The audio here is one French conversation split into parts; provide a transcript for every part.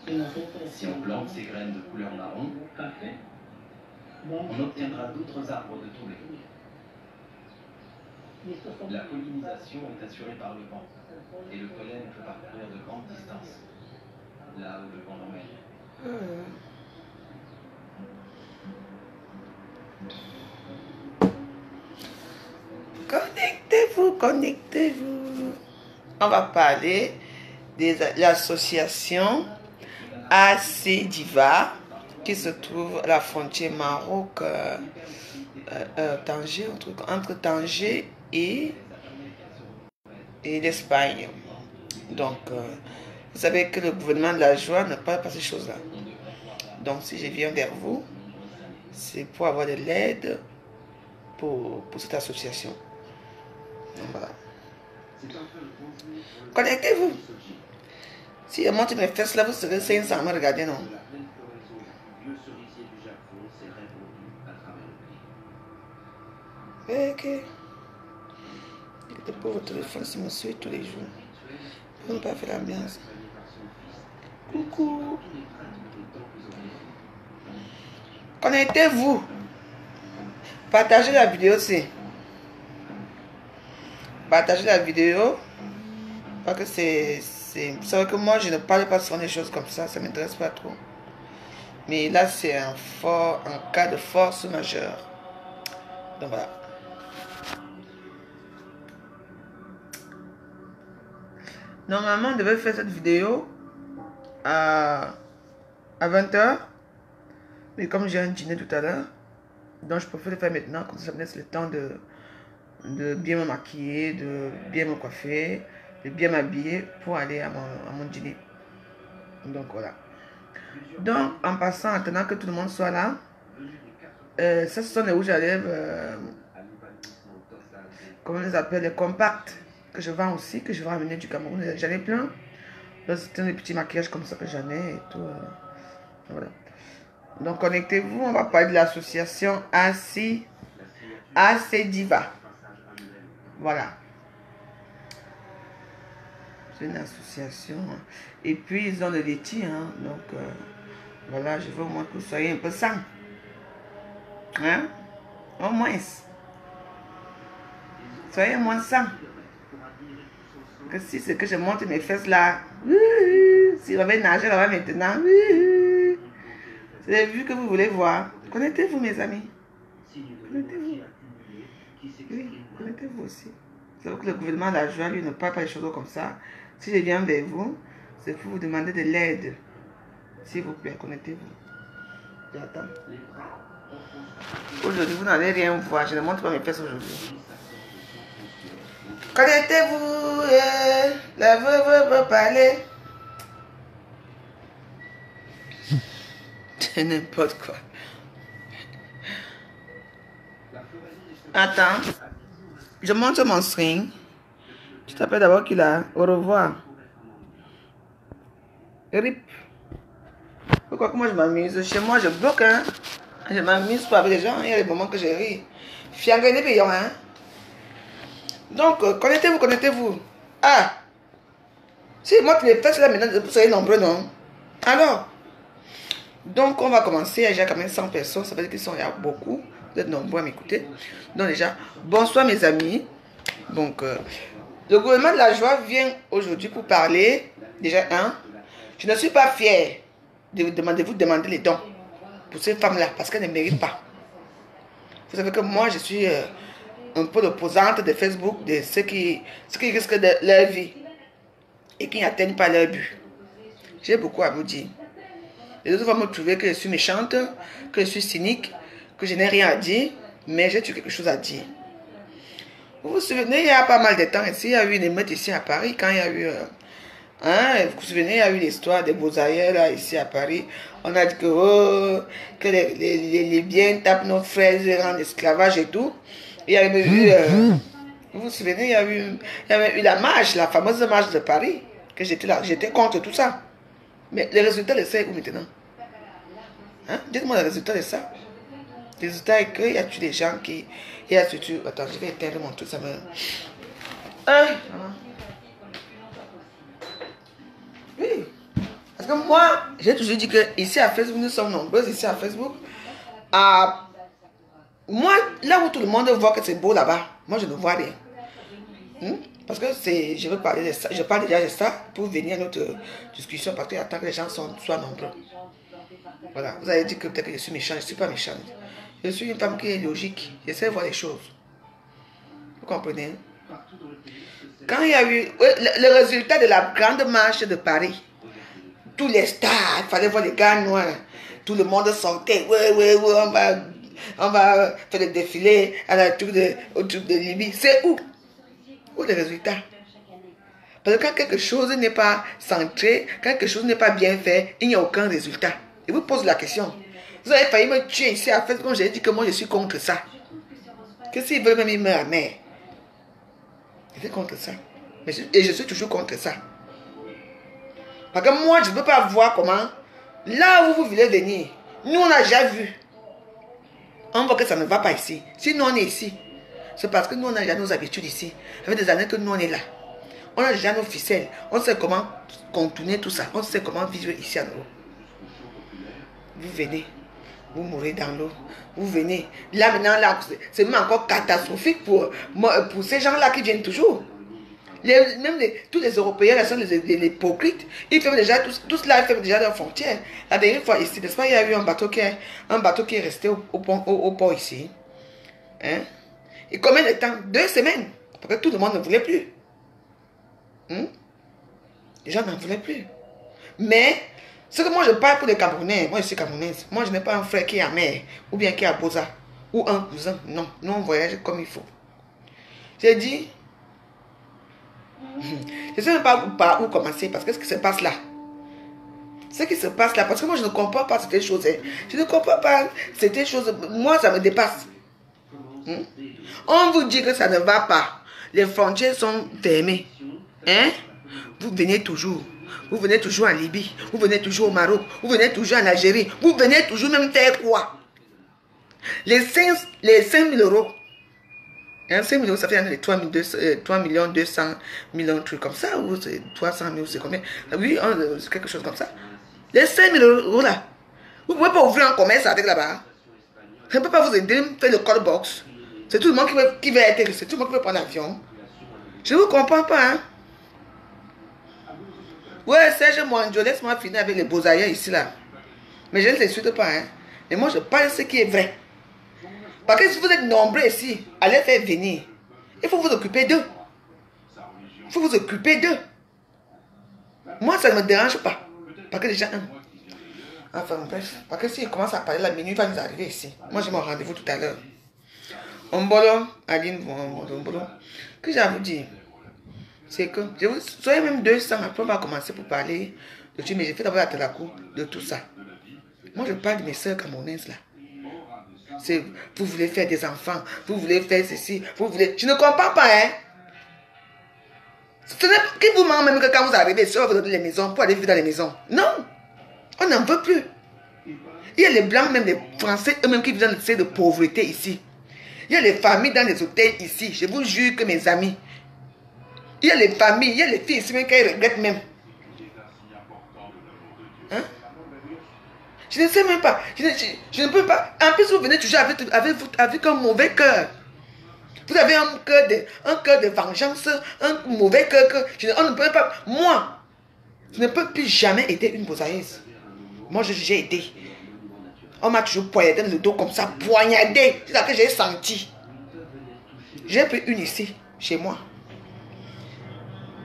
Si on plante ces graines de couleur marron, on obtiendra d'autres arbres de tous les goûts. La pollinisation est assurée par le vent, et le pollen peut parcourir de grandes distances, là où le vent l'emmène. Connectez-vous, connectez-vous. On va parler de l'association AC Diva qui se trouve à la frontière Maroc-Tanger, entre Tanger et l'Espagne. Donc, vous savez que le gouvernement de la joie n'a pas ces choses-là. Donc, si je viens vers vous, c'est pour avoir de l'aide pour cette association. Donc, voilà. Connectez-vous. Si je monte mes fesses là, vous serez 500 à me regarder, non? Ok. Le pauvre téléphone, ça me suit tous les jours. On ne peut pas faire l'ambiance. Coucou. Connectez-vous. Partagez la vidéo aussi. Partagez la vidéo. Parce que c'est vrai que moi, je ne parle pas souvent des choses comme ça. Ça ne m'intéresse pas trop. Mais là, c'est un cas de force majeure. Donc voilà. Normalement, on devait faire cette vidéo à 20h. Mais comme j'ai un dîner tout à l'heure, donc je préfère le faire maintenant, comme ça me laisse le temps de bien me maquiller, de bien me coiffer, de bien m'habiller pour aller à mon dîner. Donc voilà. Donc en passant, en attendant que tout le monde soit là, ça ce sont les rouges à lèvres, comment on les appelle, les compacts, que je vends aussi, que je vais ramener du Cameroun. J'en ai plein. C'est des petits maquillages comme ça que j'en ai et tout. Voilà. Donc connectez-vous, on va parler de l'association AC Diva. Voilà. C'est une association. Et puis ils ont le laitier. Hein? Donc voilà, je veux au moins que vous soyez un peu sains. Hein? Au moins. Soyez moins sains. Que si c'est que je monte mes fesses là. Si on va nager là-bas maintenant. C'est vu que vous voulez voir. Connectez-vous mes amis. Connectez-vous. Oui, connectez-vous aussi. C'est vrai que le gouvernement de la joie, lui, ne parle pas des choses comme ça. Si je viens vers vous, c'est pour vous demander de l'aide. S'il vous plaît, connectez-vous. J'attends. Aujourd'hui, vous n'allez rien voir. Je ne montre pas mes fesses aujourd'hui. Connectez-vous. La veuve veut parler. C'est n'importe quoi. Attends. Je montre mon string. Je t'appelle d'abord qu'il a. Au revoir. Rip. Pourquoi que moi je m'amuse? Chez moi je bloque, hein. Je m'amuse pas avec les gens. Il y a des moments que je ris. Fiangre des payants, hein. Donc, connectez-vous, connectez-vous. Ah! Si moi tu les fesses là maintenant, vous serez nombreux, non? Alors? Donc, on va commencer. Il y a quand même 100 personnes. Ça veut dire qu'ils sont là beaucoup. Vous êtes nombreux à m'écouter. Donc, déjà, bonsoir mes amis. Donc, le gouvernement de la joie vient aujourd'hui pour parler. Déjà, je ne suis pas fière de vous demander les dons pour ces femmes-là parce qu'elles ne méritent pas. Vous savez que moi, je suis un peu l'opposante de Facebook, de ceux qui risquent leur vie et qui n'atteignent pas leur but. J'ai beaucoup à vous dire. Les autres vont me trouver que je suis méchante, que je suis cynique, que je n'ai rien à dire, mais j'ai quelque chose à dire. Vous vous souvenez, il y a pas mal de temps ici, il y a eu une émeute ici à Paris, quand il y a eu... vous vous souvenez, il y a eu l'histoire des beaux-aïeux là, ici à Paris. On a dit que les Libyens tapent nos frères en esclavage et tout. Il y a eu... vous vous souvenez, il y avait eu la marche, la fameuse marche de Paris, que j'étais contre tout ça. Mais le résultat de ça est où maintenant? Hein? Dites-moi le résultat de ça. Le résultat est qu'il y a tué des gens qui... Il y a surtout... Attends, je vais éteindre mon truc, ça me... Oui. Parce que moi, j'ai toujours dit que ici à Facebook, nous sommes nombreux ici à Facebook. Moi, là où tout le monde voit que c'est beau là-bas, moi je ne vois rien. Parce que je veux parler de ça, je parle déjà de ça pour venir à notre discussion parce qu'il attend que les gens soient nombreux. Voilà, vous avez dit que peut-être que je suis méchante, je ne suis pas méchante. Je suis une femme qui est logique, j'essaie de voir les choses. Vous comprenez? Quand il y a eu le résultat de la grande marche de Paris, tous les stars, il fallait voir les gars noirs, tout le monde sortait, ouais, on va faire le défilé au truc de Libye. C'est où? Où les résultats? Parce que quand quelque chose n'est pas centré, quand quelque chose n'est pas bien fait, il n'y a aucun résultat. Je vous pose la question. Vous avez failli me tuer ici à Facebook, j'ai dit que moi je suis contre ça. Que s'ils veulent même ils meurent à mer. Je suis contre ça. Et je suis toujours contre ça. Parce que moi je ne peux pas voir comment, là où vous voulez venir, nous on a déjà vu. On voit que ça ne va pas ici. Si nous on est ici, c'est parce que nous on a déjà nos habitudes ici. Ça fait des années que nous on est là. On a déjà nos ficelles. On sait comment contourner tout ça. On sait comment vivre ici à l'eau. Vous venez. Vous mourrez dans l'eau. Vous venez. Là maintenant, là, c'est même encore catastrophique pour ces gens-là qui viennent toujours. Tous les Européens, là, sont les hypocrites. Ils ferment déjà, tous là, ils ferment déjà leurs frontières. La dernière fois ici, n'est-ce pas, il y a eu un bateau qui est resté au port ici. Hein? Et combien de temps? 2 semaines. Parce que tout le monde ne voulait plus. Les gens n'en voulaient plus. Mais, ce que moi je parle pour les Camerounais, moi je suis Camerounaise. Moi je n'ai pas un frère qui est à mer, ou bien qui est à Boza, ou un cousin. Non, nous on voyage comme il faut. J'ai dit, je ne sais même pas par où commencer, parce que ce qui se passe là, parce que moi je ne comprends pas ces choses. Je ne comprends pas ces choses. Moi ça me dépasse. On vous dit que ça ne va pas. Les frontières sont fermées. Hein? Vous venez toujours. Vous venez toujours en Libye. Vous venez toujours au Maroc. Vous venez toujours en Algérie. Vous venez toujours même faire quoi? Les 5 000 euros. 5 000 euros, ça fait les 3 200 000 trucs comme ça. Ou c'est 300 000, c'est combien? Oui, c'est quelque chose comme ça. Les 5 000 euros là. Vous ne pouvez pas ouvrir un commerce avec là-bas. Je ne peux pas vous aider, faire le call box. C'est tout le monde qui va être, c'est tout le monde qui veut prendre l'avion. Je ne vous comprends pas, hein. Ouais, Serge Monjo, laisse-moi finir avec les beaux ailleurs ici, là. Mais je ne les suite pas, hein. Mais moi, je parle de ce qui est vrai. Parce que si vous êtes nombreux ici, allez faire venir. Il faut vous occuper d'eux. Il faut vous occuper d'eux. Moi, ça ne me dérange pas. Parce que déjà, enfin, bref. Parce que s'il commence à parler, la minute va nous arriver ici. Moi, j'ai mon rendez-vous tout à l'heure. Ombolo, Aline, Ombolo. Que j'ai à vous dire? C'est que, soyez même 200, après on va commencer pour parler de tout, mais j'ai fait d'abord la Telakou de tout ça. Moi je parle de mes soeurs camerounaises là. Vous voulez faire des enfants, vous voulez faire ceci, vous voulez... Je ne comprends pas, hein. Ce n'est pas qui vous ment même que quand vous arrivez sur les maisons, pour aller vivre dans les maisons. Non, on n'en veut plus. Il y a les blancs, même les Français, eux-mêmes qui vivent dans le de pauvreté ici. Il y a les familles dans les hôtels ici. Je vous jure que mes amis, il y a les familles, il y a les filles ici même qui regrettent même. Hein? Je ne sais même pas. Je ne peux pas. En plus, vous venez toujours avec un mauvais cœur. Vous avez un cœur de vengeance, un mauvais cœur que on ne peut pas. Moi, je ne peux plus jamais aider une bosaïse. Moi, j'ai aidé. On m'a toujours poignardé dans le dos comme ça, poignardé. C'est ça que j'ai senti. J'ai pris une ici, chez moi.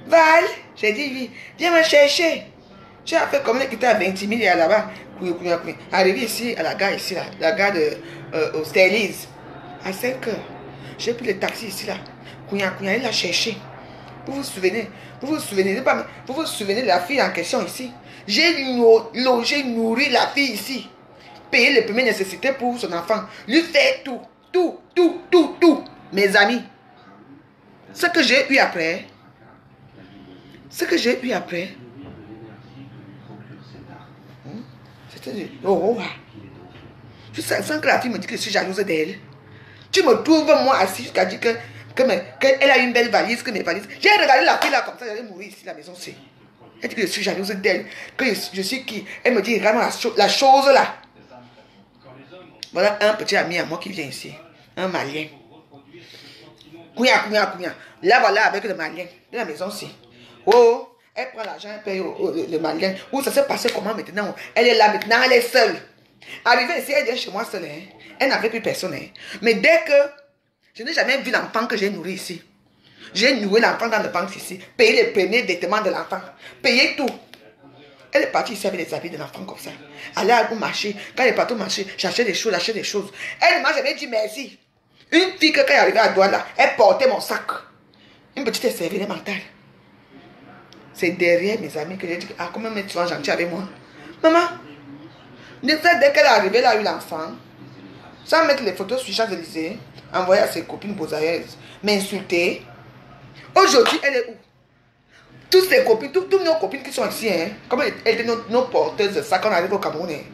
Val, j'ai dit, oui, viens me chercher. J'ai fait comme elle était à 20 000 et là-bas. Arrivé ici, à la gare, ici, là, la gare de Sterlise, à 5 heures. J'ai pris le taxi ici, là. Il l'a cherché. Vous vous souvenez de la fille en question ici? J'ai logé, nourri la fille ici. Payé les premières nécessités pour son enfant. Lui faire tout. Mes amis. Ce que j'ai eu après. C'était du oh. Je sens que la fille me dit que je suis jalouse d'elle. Tu me trouves moi assis jusqu'à dire qu'elle a une belle valise, que mes valises. J'ai regardé la fille là comme ça, j'allais mourir ici, la maison c'est. Elle dit que je suis jalouse d'elle. Que je suis qui? Elle me dit, regarde la chose là. Voilà un petit ami à moi qui vient ici. Un Malien. Combien. Là, voilà, avec le Malien. De la maison aussi. Oh, elle prend l'argent, elle paye le Malien. Où ça s'est passé comment maintenant? Elle est là maintenant, elle est seule. Arrivée ici, elle vient chez moi seule. Hein. Elle n'avait plus personne. Hein. Mais dès que je n'ai jamais vu l'enfant que j'ai nourri ici. J'ai nourri l'enfant dans le banque ici. Payé les premiers vêtements de l'enfant. Payé tout. Elle est partie ici avec les habits de l'enfant comme ça. Elle est au marché. Quand elle est partie au marché, j'achetais des choses, Elle ne m'a jamais dit merci. Une fille que quand elle est arrivée à Douala, elle portait mon sac. Une petite serviette mentale. C'est derrière mes amis que j'ai dit, ah, comment tu es gentil avec moi? Maman, dès qu'elle est arrivée là, elle a eu l'enfant, sans mettre les photos sur Champs-Élysées, envoyer à ses copines bosailleuses, m'insulter. Aujourd'hui, elle est où? Toutes ses copines, toutes nos copines qui sont ici, hein, comme elles étaient nos porteuses de ça quand on arrive au Cameroun. Hein.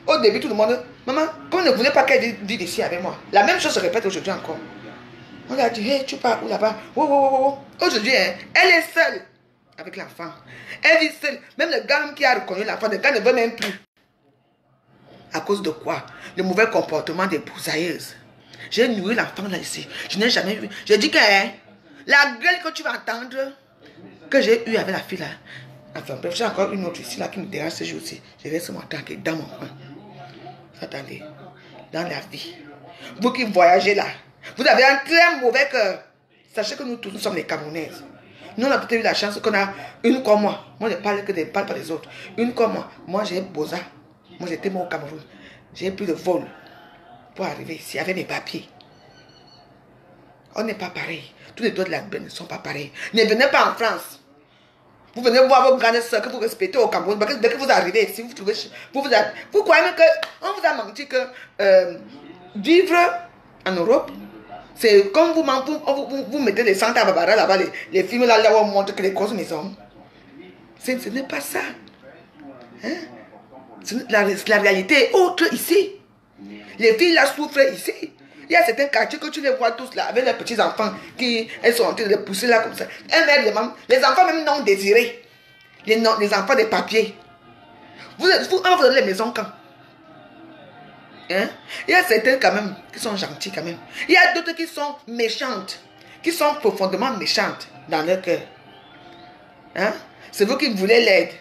Au début, tout le monde, maman, comme ne voulait pas qu'elle vive ici avec moi. La même chose se répète aujourd'hui encore. On lui a dit, hey, tu pars où là-bas? Aujourd'hui, hein, elle est seule avec l'enfant. Elle vit seule. Même le gars qui a reconnu l'enfant, le gars ne veut même plus. À cause de quoi? Le mauvais comportement des brousailleuses. J'ai nourri l'enfant là ici. Je n'ai jamais vu. Je dis que hein, la gueule que tu vas entendre, que j'ai eu avec la fille là. Enfin bref, j'ai encore une autre ici là qui me dérange ce jour-ci. Je laisse mon temps dans mon coin. Attendez, dans la vie. Vous qui voyagez là, vous avez un très mauvais cœur. Sachez que nous tous, nous sommes les Camerounaises. Nous, on a peut-être eu la chance qu'on a une comme moi. Moi, je ne parle pas des autres. Une comme moi. Moi, j'ai Boza. Moi, j'étais mort au Cameroun. J'ai pris le vol pour arriver ici avec mes papiers. On n'est pas pareil. Tous les doigts de la benne ne sont pas pareils. Ne venez pas en France. Vous venez voir vos grandes soeurs que vous respectez au Cameroun. Dès que vous arrivez ici, vous croyez qu'on vous a menti que vivre en Europe, c'est comme vous mettez les Santa Barbara là-bas, les films là où on montre que les grosses maisons. Ce n'est pas ça. Hein? La réalité est autre ici. Les filles là souffrent ici. Il y a certains quartiers que tu les vois tous là, avec leurs petits enfants qui elles sont en train de les pousser là comme ça. Les enfants même non désirés. Les enfants des papiers. On va vous donner les maisons quand? Hein? Il y a certains quand même qui sont gentils quand même. Il y a d'autres qui sont méchantes. Qui sont profondément méchantes dans leur cœur. Hein? C'est vous qui voulez l'aide.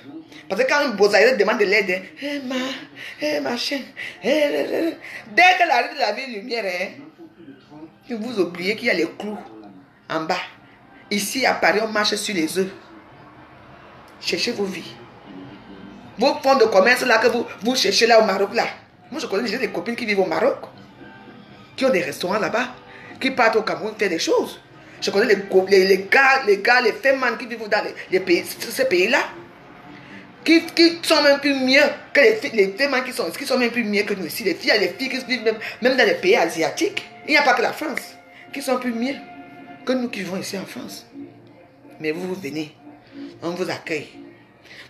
Parce que quand une bosailleuse demande de l'aide, machin, dès qu'elle arrive de la ville lumière, vous oubliez qu'il y a les clous en bas. Ici à Paris, on marche sur les œufs. Cherchez vos vies. Vos fonds de commerce là que vous cherchez là au Maroc là. Moi je connais déjà des copines qui vivent au Maroc, qui ont des restaurants là-bas, qui partent au Cameroun faire des choses. Je connais les gars, les femmes qui vivent dans ces pays-là. Qui sont même plus mieux que les femmes qui sont même plus mieux que nous ici. Les filles qui vivent même dans les pays asiatiques. Il n'y a pas que la France qui sont plus mieux que nous qui vivons ici en France. Mais vous venez, on vous accueille.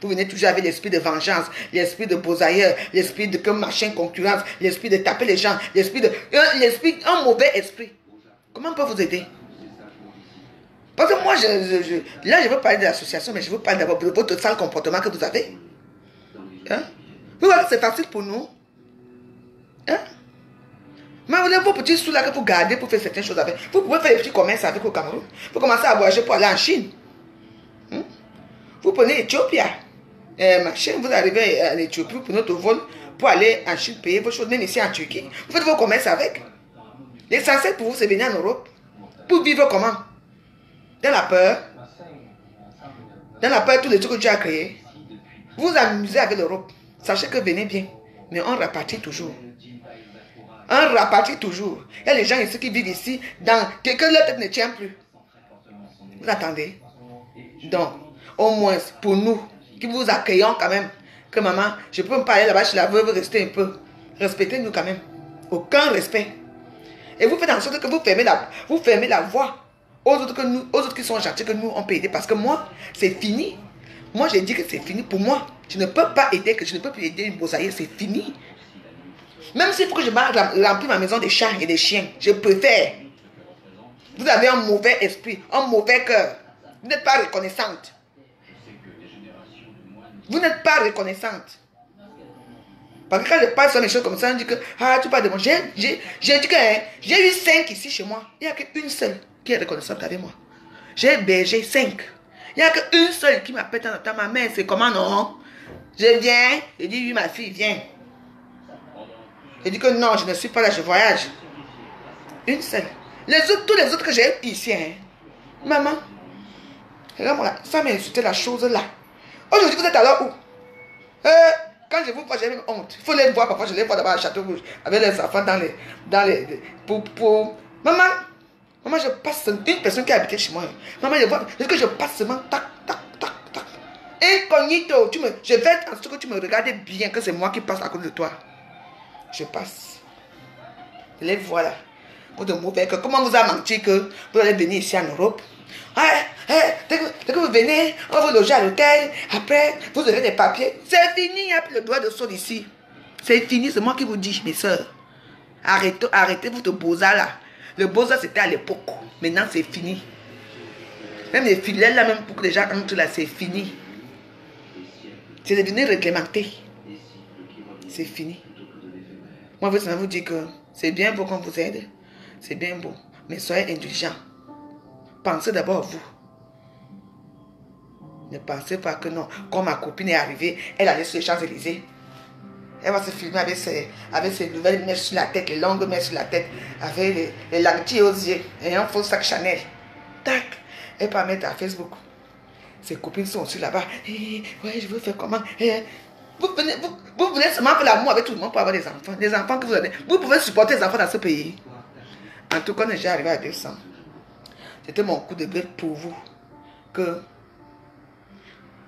Vous venez toujours avec l'esprit de vengeance, l'esprit de bosailleur, l'esprit de machin concurrence, l'esprit de taper les gens, un mauvais esprit. Comment on peut vous aider? Parce que moi, là, je veux parler de l'association, mais je veux parler d'abord de votre sale comportement que vous avez. Hein? Vous voyez que c'est facile pour nous. Hein? Mais vous avez vos petits sous là que vous gardez pour faire certaines choses avec. Vous pouvez faire des petits commerces avec au Cameroun. Vous commencez à voyager pour aller en Chine. Hein? Vous prenez l'Éthiopie. Machin, vous arrivez en Éthiopie, vous prenez votre vol pour aller en Chine, payer vos choses, même ici en Turquie. Vous faites vos commerces avec. L'essentiel pour vous, c'est venir en Europe. Pour vivre comment? Dans la peur, tous les trucs que Dieu a créés. Vous vous amusez avec l'Europe. Sachez que venez bien. Mais on repartit toujours. On repartit toujours. Il y a les gens ici qui vivent ici, que leur tête ne tient plus. Vous attendez? Donc, au moins, pour nous, qui vous accueillons quand même, que maman, je peux me parler là-bas chez la veuve, rester un peu. Respectez-nous quand même. Aucun respect. Et vous faites en sorte que vous fermez la voie aux autres qui sont gentils que nous, on peut aider. Parce que moi, c'est fini. Moi, j'ai dit que c'est fini pour moi. Je ne peux pas aider, je ne peux plus aider une bosailleuse, c'est fini. Même s'il faut que je remplis ma maison des chats et des chiens, je préfère. Vous avez un mauvais esprit, un mauvais cœur. Vous n'êtes pas reconnaissante. Vous n'êtes pas reconnaissante. Parce que quand je parle sur les choses comme ça, on dit que, ah, tu parles de moi. J'ai dit que j'ai eu 5 ici chez moi. Il n'y a qu'une seule qui est reconnaissante avec moi. J'ai hébergé 5. Il n'y a qu'une seule qui m'appelle dans ma mère. C'est comment non? Je viens. Je dis, oui, ma fille, viens. Je dis que non, je ne suis pas là, je voyage. Une seule. Tous les autres que j'ai ici, hein. Maman, regarde-moi là, ça m'a insulté la chose là. Aujourd'hui, vous êtes alors où? Quand je vous vois, j'ai même honte. Il faut les voir, parfois je les vois d'abord à Château Rouge, avec les enfants maman, je passe, une personne qui a habité chez moi. Maman, je vois, est-ce que je passe seulement, tac, tac, tac, tac. Incognito, je fais en sorte que tu me regardes bien, que c'est moi qui passe à cause de toi. Je passe. Je les vois là. Pour de mauvais que comment vous a menti que vous allez venir ici en Europe? Dès que vous venez, on va vous loger à l'hôtel. Après, vous aurez des papiers. C'est fini, il n'y a plus le droit de sol ici. C'est fini, c'est moi qui vous dis, mes soeurs. Arrêtez votre beaux-arts là. Le beaux-arts, c'était à l'époque. Maintenant, c'est fini. Même les filets là, même pour que les gens entrent là, c'est fini. C'est devenu réglementé. C'est fini. Moi, je veux vous dire que c'est bien beau qu'on vous aide. C'est bien beau. Mais soyez indulgents. Pensez d'abord à vous. Ne pensez pas que non. Quand ma copine est arrivée, elle allait sur les Champs-Élysées. Elle va se filmer avec ses nouvelles mèches sur la tête, les longues mèches sur la tête, avec les lentilles aux yeux et un faux sac Chanel. Tac. Elle va mettre à Facebook. Ses copines sont aussi là-bas. Ouais, je veux faire comment? Vous venez seulement faire l'amour avec tout le monde pour avoir des enfants. Des enfants que vous avez. Vous pouvez supporter les enfants dans ce pays. En tout cas, quand j'ai arrivé à 200, c'était mon coup de gueule pour vous. Que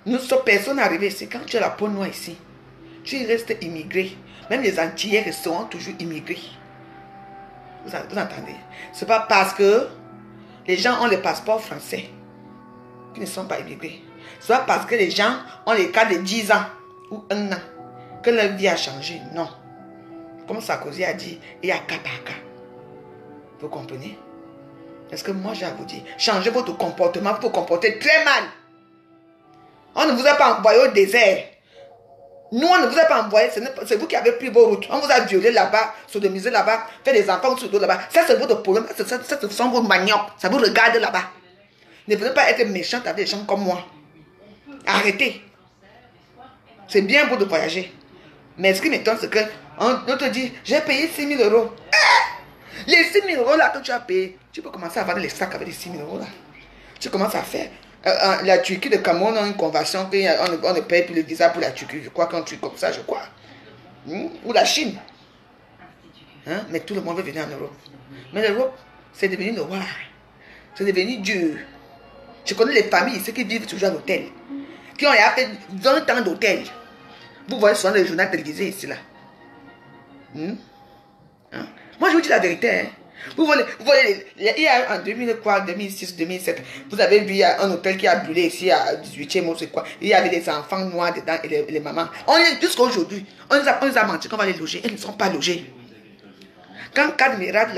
nous sommes personne arrivée ici. Quand tu as la peau noire ici, tu restes immigré. Même les Antillais resteront toujours immigrés. Vous entendez? Ce n'est pas parce que les gens ont les passeports français qu'ils ne sont pas immigrés. Ce n'est pas parce que les gens ont les cas de 10 ans ou 1 an que leur vie a changé. Non. Comme Sarkozy a dit, il y a cas par cas. Vous comprenez? Est-ce que moi j'ai à vous dire, changez votre comportement, vous vous comportez très mal. On ne vous a pas envoyé au désert. Nous, on ne vous a pas envoyé, c'est vous qui avez pris vos routes. On vous a violé là-bas, sodomisé là-bas, fait des enfants sur le dos là-bas. Ça, c'est votre problème, ça, ce sont vos maniocs. Ça vous regarde là-bas. Ne venez pas être méchante avec des gens comme moi. Arrêtez. C'est bien beau de voyager. Mais ce qui m'étonne, c'est qu'on te dit, j'ai payé 6 000 euros. Les 6 000 euros là que tu as payé, tu peux commencer à vendre les sacs avec les 6 000 euros là. Tu commences à faire. La Turquie, le Cameroun a une convention qu'on ne paye plus le visa pour la Turquie. Je crois qu'un truc comme ça, je crois. Ou la Chine. Hein? Mais tout le monde veut venir en Europe. Mais l'Europe, c'est devenu noir. C'est devenu dur. Je connais les familles ici qui vivent toujours à l'hôtel. Qui ont fait 20 ans d'hôtel. Vous voyez souvent les journaux télévisés ici là. Hein? Moi, je vous dis la vérité. Hein. Vous voyez, il y a en 2003, 2006, 2007, vous avez vu un hôtel qui a brûlé ici à 18e, c'est quoi. Il y avait des enfants noirs dedans et les mamans. Jusqu'à aujourd'hui, on les a menti qu'on va les loger. Elles ne sont pas logées. Quand Cadmirad,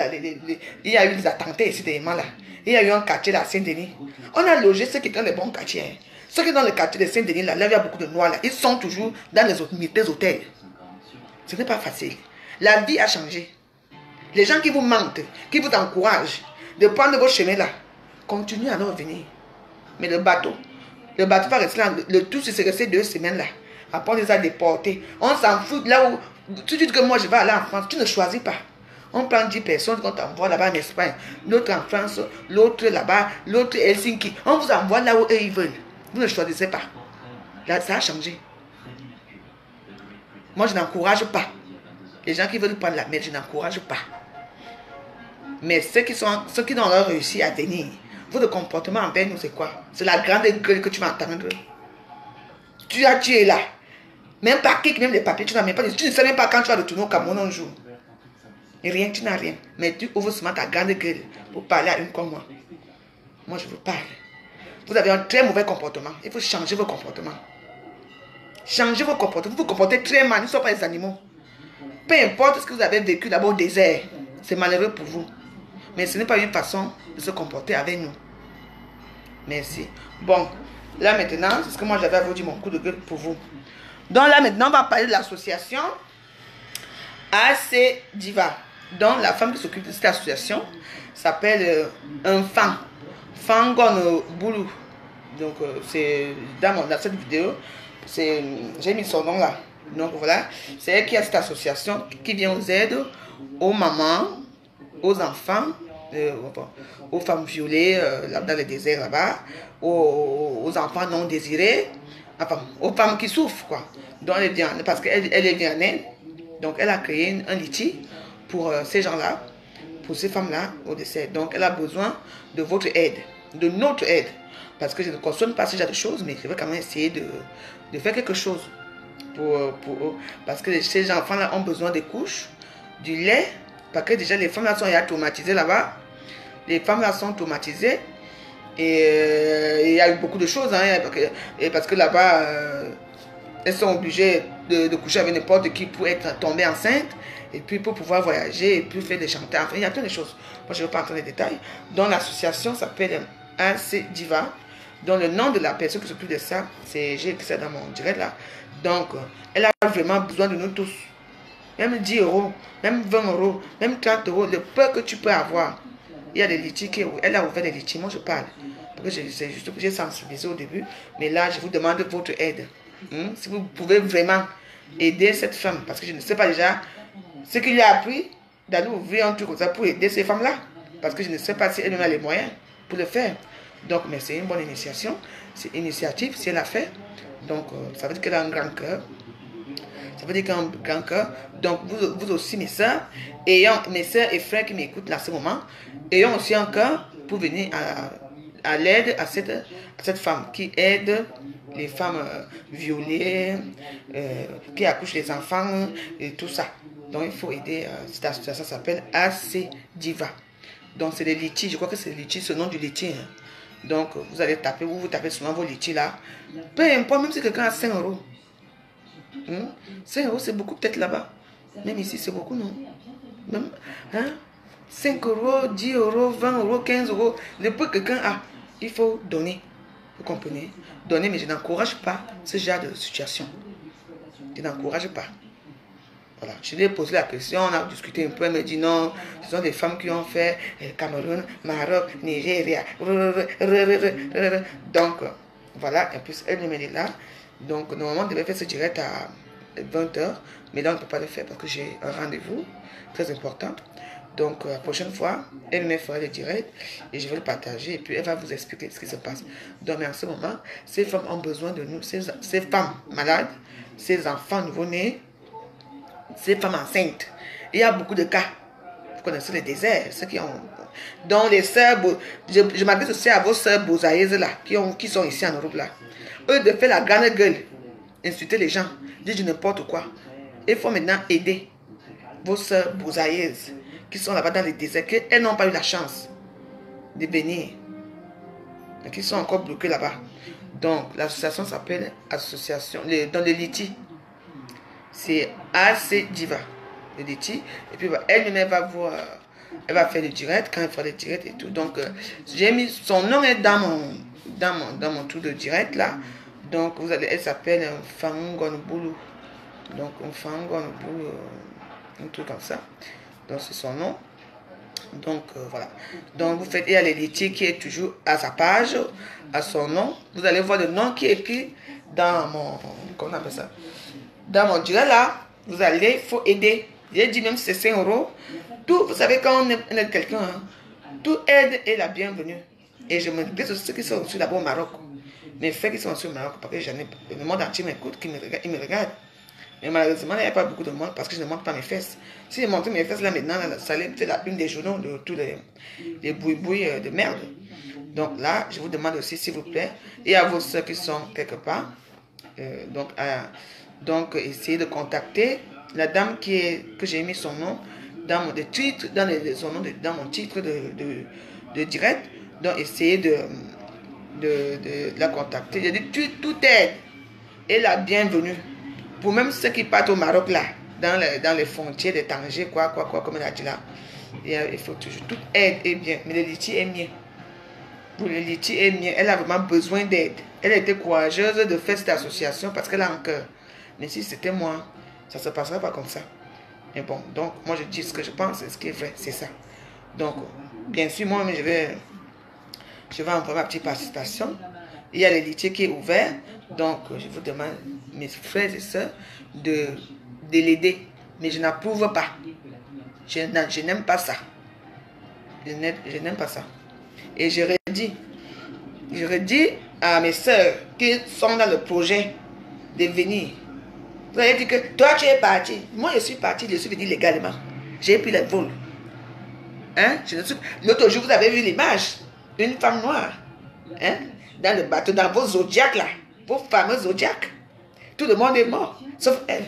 il y a eu des attentats ici, des là. Il y a eu un quartier là, à Saint-Denis. On a logé ceux qui étaient dans les bons quartiers. Hein. Ceux qui sont dans le quartier de Saint-Denis, là, il y a beaucoup de noirs là. Ils sont toujours dans les hôtels. Ce n'est pas facile. La vie a changé. Les gens qui vous mentent, qui vous encouragent de prendre vos chemins là, continuez à leur venir. Mais le bateau va rester là. Le tout, c'est resté 2 semaines là. Après, on les a déportés. On s'en fout là où. Tu dis que moi je vais aller en France, tu ne choisis pas. On prend 10 personnes qu'on t'envoie là-bas en Espagne, l'autre en France, l'autre là-bas, l'autre Helsinki. On vous envoie là où eux ils veulent. Vous ne choisissez pas. Là, ça a changé. Moi, je n'encourage pas. Les gens qui veulent prendre la mer, je n'encourage pas. Mais ceux qui n'ont pas réussi à venir, votre comportement envers nous, c'est quoi? C'est la grande gueule que tu vas entendre. Tu es là. Même pas qui, même les papiers, tu n'as même pas. Tu ne sais même pas quand tu vas retourner au Cameroun un jour. Et rien, tu n'as rien. Mais tu ouvres seulement ta grande gueule pour parler à une comme moi. Moi, je vous parle. Vous avez un très mauvais comportement. Il faut changer vos comportements. Changez vos comportements. Vous vous comportez très mal. Nous ne sommes pas des animaux. Peu importe ce que vous avez vécu là-bas au désert, c'est malheureux pour vous. Mais ce n'est pas une façon de se comporter avec nous. Merci. Bon, Là maintenant, c'est ce que moi j'avais à vous dire, mon coup de gueule pour vous. Donc là maintenant, on va parler de l'association AC Diva. Donc la femme qui s'occupe de cette association s'appelle un fan. Fangon Boulou. Donc c'est dans cette vidéo, j'ai mis son nom là. Donc voilà, c'est elle qui a cette association qui vient aux aides aux mamans, aux enfants, aux femmes violées dans les déserts là-bas, aux enfants non désirés, enfin aux femmes qui souffrent quoi. Donc elle vient parce qu'elle est vietnamienne. Donc elle a créé un litige pour ces gens-là, pour ces femmes-là au décès. Donc elle a besoin de votre aide, de notre aide. Parce que je ne consomme pas ce genre de choses, mais je vais quand même essayer de faire quelque chose pour eux. Parce que ces enfants-là ont besoin des couches, du lait. Parce que déjà les femmes-là sont traumatisées là-bas. Les femmes-là sont traumatisées. Et il y a eu beaucoup de choses. Hein, parce que là-bas, elles sont obligées de coucher avec n'importe qui pour être tombées enceintes. Et puis pour pouvoir voyager et puis faire des chantages. Enfin, il y a plein de choses. Moi, je ne vais pas entrer dans les détails. Donc l'association s'appelle AC Diva. Donc le nom de la personne qui s'occupe de ça, j'ai écrit ça dans mon direct là. Donc elle a vraiment besoin de nous tous. Même 10 euros, même 20 euros, même 30 euros, le peu que tu peux avoir. Il y a des litiges, elle a ouvert des litiges, moi je parle. Parce que c'est juste que j'ai sensibilisé au début. Mais là, je vous demande votre aide. Si vous pouvez vraiment aider cette femme. Parce que je ne sais pas déjà ce qu'il lui a appris d'aller ouvrir un truc comme ça pour aider ces femmes-là. Parce que je ne sais pas si elle a les moyens pour le faire. Donc, mais c'est une bonne initiation. C'est une initiative, si elle a fait. Donc, ça veut dire qu'elle a un grand cœur. Ça veut dire qu'elle a un grand cœur. Donc, vous aussi, mes soeurs et frères qui m'écoutent là, à ce moment, ayons aussi un cœur pour venir à l'aide à cette femme qui aide les femmes violées, qui accouchent les enfants et tout ça. Donc, il faut aider. Cette association s'appelle AC Diva. Donc, c'est des litiges. Je crois que c'est des litiges, ce nom du litige. Donc, vous allez taper, vous tapez souvent vos litiges là. Peu importe, même si quelqu'un a 5 euros. 5 euros, c'est beaucoup peut-être là-bas. Même ici, c'est beaucoup, non? Même, 5 euros, 10 euros, 20 euros, 15 euros. Le peu que quelqu'un a, il faut donner. Vous comprenez? Donner, mais je n'encourage pas ce genre de situation. Je n'encourage pas. Voilà. Je lui ai posé la question, on a discuté un peu, elle me dit non, ce sont des femmes qui ont fait Cameroun, Maroc, Nigeria. Donc, voilà, et puis elle me dit là. Donc, normalement, on devait faire ce direct à 20h, mais là, on ne peut pas le faire parce que j'ai un rendez-vous très important. Donc, la prochaine fois, elle me fera le direct et je vais le partager et puis elle va vous expliquer ce qui se passe. Donc, mais en ce moment, ces femmes ont besoin de nous, ces femmes malades, ces enfants nouveau-nés, ces femmes enceintes. Il y a beaucoup de cas. Vous connaissez les déserts, ceux qui ont... Donc les sœurs, je m'adresse aussi à vos sœurs bozaïeuses là, qui sont ici en Europe là. Eux de faire la grande gueule, insulter les gens, dire n'importe quoi. Il faut maintenant aider vos sœurs bozaïeuses qui sont là-bas dans les déserts, qu'elles n'ont pas eu la chance de venir, qui sont encore bloquées là-bas. Donc l'association s'appelle Association, dans les litiges. C'est AC Diva, le litige. Et puis elle-même elle va faire le direct quand elle fera le direct et tout. Donc j'ai mis son nom est dans mon tour de direct là. Donc elle s'appelle Fangon Boulou. Donc Fangon Boulou, un truc comme ça. Donc c'est son nom. Donc voilà. Donc vous faites, il y a les litiges qui est toujours à sa page, à son nom. Vous allez voir le nom qui est écrit dans mon, comment on appelle ça? Dans mon direct là, vous allez, il faut aider. J'ai dit même si c'est 5 euros. Tout, vous savez, quand on aide quelqu'un, tout aide est la bienvenue. Et je me dis sur ceux qui sont aussi là-bas au Maroc. Mes frères qui sont aussi au Maroc, parce que le monde entier m'écoute, ils me regardent. Mais malheureusement, il n'y a pas beaucoup de monde parce que je ne montre pas mes fesses. Si je montre mes fesses là maintenant, ça allait faire la une des journaux de tous les bouilles de merde. Donc là, je vous demande aussi, s'il vous plaît, et à vos soeurs qui sont quelque part, donc, essayez de contacter la dame que j'ai mis son nom dans mon titre, dans mon titre de direct. Donc, essayez de la contacter. J'ai dit, tout aide est la bienvenue. Pour même ceux qui partent au Maroc là, dans les frontières des Tanger, quoi, comme elle a dit là. Il faut toujours, toute aide est bien, mais le litige est mieux. Pour le litige est mieux, elle a vraiment besoin d'aide. Elle a été courageuse de faire cette association parce qu'elle a un cœur. Mais si c'était moi, ça ne se passerait pas comme ça. Mais bon, donc moi je dis ce que je pense, ce qui est vrai, c'est ça. Donc, bien sûr, moi je vais envoyer ma petite participation. Il y a l'héritier qui est ouvert. Donc, je vous demande, mes frères et sœurs, de l'aider. Mais je n'approuve pas. Je n'aime pas ça. Je n'aime pas ça. Et je redis à mes sœurs qui sont dans le projet de venir. Vous avez dit que toi tu es parti. Moi je suis parti, je suis venu légalement. J'ai pris le vol. Hein? L'autre jour vous avez vu l'image. Une femme noire. Hein? Dans le bateau, dans vos zodiacs là. Vos fameux zodiacs. Tout le monde est mort. Sauf elle.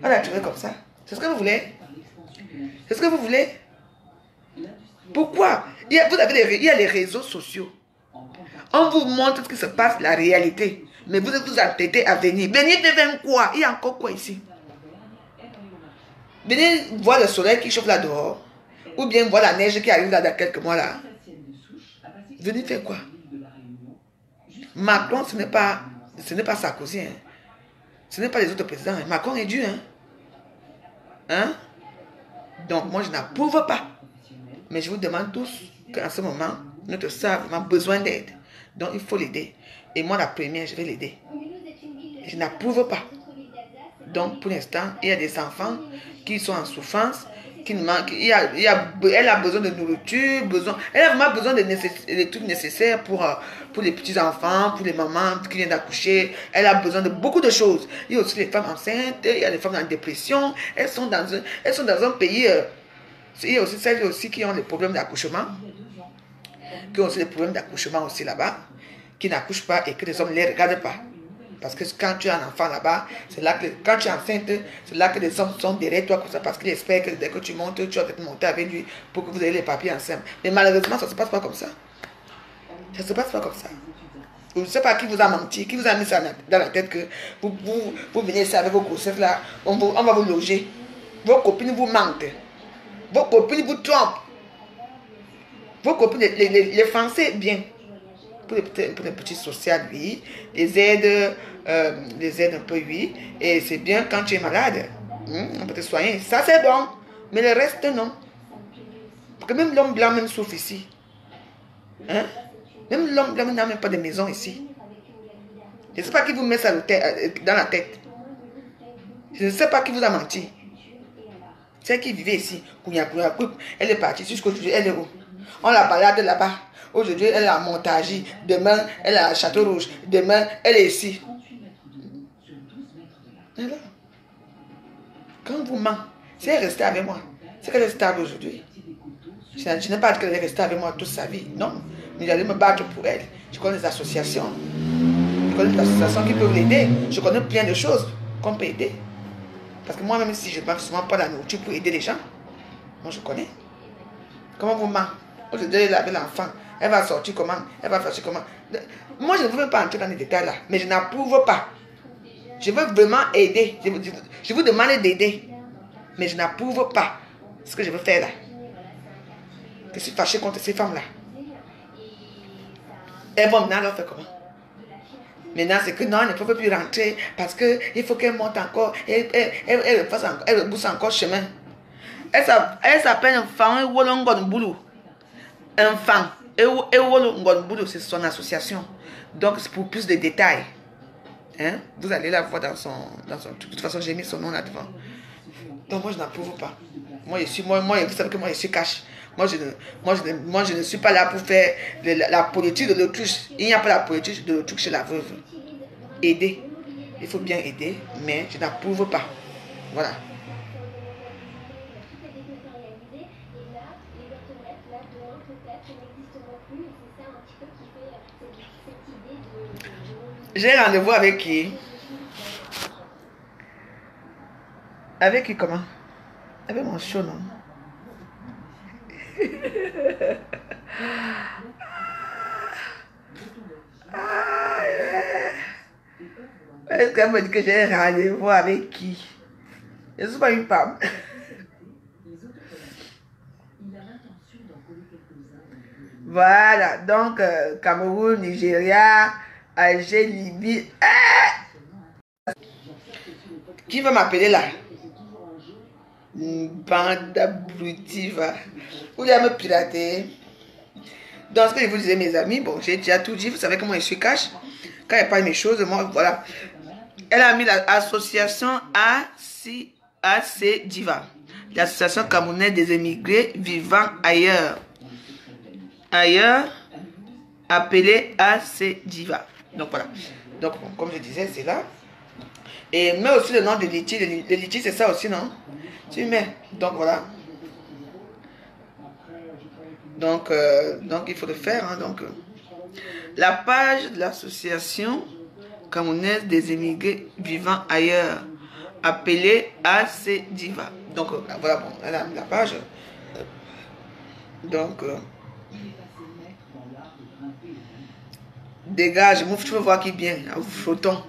On a trouvé comme ça. C'est ce que vous voulez? C'est ce que vous voulez? Pourquoi? Il y a les réseaux sociaux. On vous montre ce qui se passe, la réalité. Mais vous vous entêtez à venir. Venez de faire quoi? Il y a encore quoi ici? Venez voir le soleil qui chauffe là dehors. Ou bien voir la neige qui arrive là dans quelques mois là. Venez faire quoi? Macron, ce n'est pas Sarkozy. Hein. Ce n'est pas les autres présidents. Hein. Macron est dur. Hein? Hein? Donc moi je n'approuve pas. Mais je vous demande tous qu'en ce moment, notre sœur a vraiment besoin d'aide. Donc il faut l'aider. Et moi la première, je vais l'aider. Je n'approuve pas. Donc pour l'instant, il y a des enfants qui sont en souffrance, qui manquent. Elle a besoin de nourriture, elle a vraiment besoin des trucs nécessaires pour les petits enfants, pour les mamans qui viennent d'accoucher. Elle a besoin de beaucoup de choses. Il y a aussi les femmes enceintes, il y a les femmes en dépression. Elles sont dans un pays. Il y a aussi celles aussi qui ont des problèmes d'accouchement, qui ont aussi des problèmes d'accouchement aussi là-bas, qui n'accouchent pas et que les hommes ne les regardent pas. Parce que quand tu as un enfant là-bas, c'est là que, quand tu es enceinte, c'est là que les hommes sont derrière toi comme ça, parce qu'ils espèrent que dès que tu montes, tu vas peut-être monter avec lui pour que vous ayez les papiers ensemble. Mais malheureusement, ça ne se passe pas comme ça. Ça ne se passe pas comme ça. Je ne sais pas qui vous a menti, qui vous a mis ça dans la tête que vous venez ici avec vos grossesses là, on va vous loger. Vos copines vous mentent. Vos copines vous trompent. Vos copines, les Français, bien. Pour les petits sociales, oui. Les aides un peu, oui. Et c'est bien quand tu es malade. On peut te soigner. Ça, c'est bon. Mais le reste, non. Parce que même l'homme blanc même souffre ici. Hein? Même l'homme blanc n'a même pas de maison ici. Je ne sais pas qui vous met ça dans la tête. Je ne sais pas qui vous a menti. Celle qui vivait ici, elle est partie jusqu'aujourd'hui, elle est où? On la balade là-bas. Aujourd'hui, elle est à Montargis. Demain, elle est à Château-Rouge. Demain, elle est ici. Elle est là. Quand vous ment, si elle est restée avec moi, c'est qu'elle est stable aujourd'hui. Je n'ai pas dit qu'elle est restée avec moi toute sa vie. Non. Mais j'allais me battre pour elle. Je connais des associations. Je connais des associations qui peuvent l'aider. Je connais plein de choses qu'on peut aider. Parce que moi-même, si je ne prends souvent pas la nourriture pour aider les gens, moi je connais. Comment vous ment? Aujourd'hui, elle avait l'enfant. Elle va sortir comment? Elle va faire comment? Moi, je ne veux même pas entrer dans les détails là. Mais je n'approuve pas. Je veux vraiment aider. Je vous demande d'aider. Mais je n'approuve pas ce que je veux faire là. Je suis fâché contre ces femmes là. Elles vont maintenant leur faire comment? Maintenant, c'est que non, elles ne peuvent plus rentrer parce qu'il faut qu'elles montent encore. Elles reboussent encore chemin. Elle s'appelle Enfant Ewolongonboulou. Enfant Ewolongonboulou, c'est son association. Donc, c'est pour plus de détails. Hein? Vous allez la voir dans son truc. De toute façon, j'ai mis son nom là-devant. Donc, moi, je n'approuve pas. Moi, vous savez que moi, je suis cash. Moi, je ne suis pas là pour faire la politique de l'autruche. Il n'y a pas la politique de l'autruche chez la veuve. Aider. Il faut bien aider, mais je n'approuve pas. Voilà. J'ai rendez-vous avec qui? Avec qui comment? Avec mon show, non? Est-ce qu'elle me dit que j'ai rendez-vous avec qui? Je ne suis pas une femme. Voilà, donc Cameroun, Nigeria, AG Libye. Qui va m'appeler là? Bande d'abrutis, va. Vous allez me pirater. Donc, ce que je vous disais, mes amis, bon, j'ai déjà tout dit. Vous savez comment je suis cash. Quand il n'y a pas mes choses, moi, voilà. Elle a mis l'association AC Diva. L'association camerounaise des émigrés vivant ailleurs. Ailleurs, appelée AC Diva. Donc, voilà. Donc, bon, comme je disais, c'est là. Et mets aussi le nom de Litchi. Le Litchi, c'est ça aussi, non? Tu mets. Donc, voilà. Donc, il faut le faire. Hein, donc, la page de l'association camerounaise des émigrés vivant ailleurs, appelée AC Diva. Donc, voilà, bon, la page. Donc, dégage, mouf, tu veux voir qui vient, à vous flottons.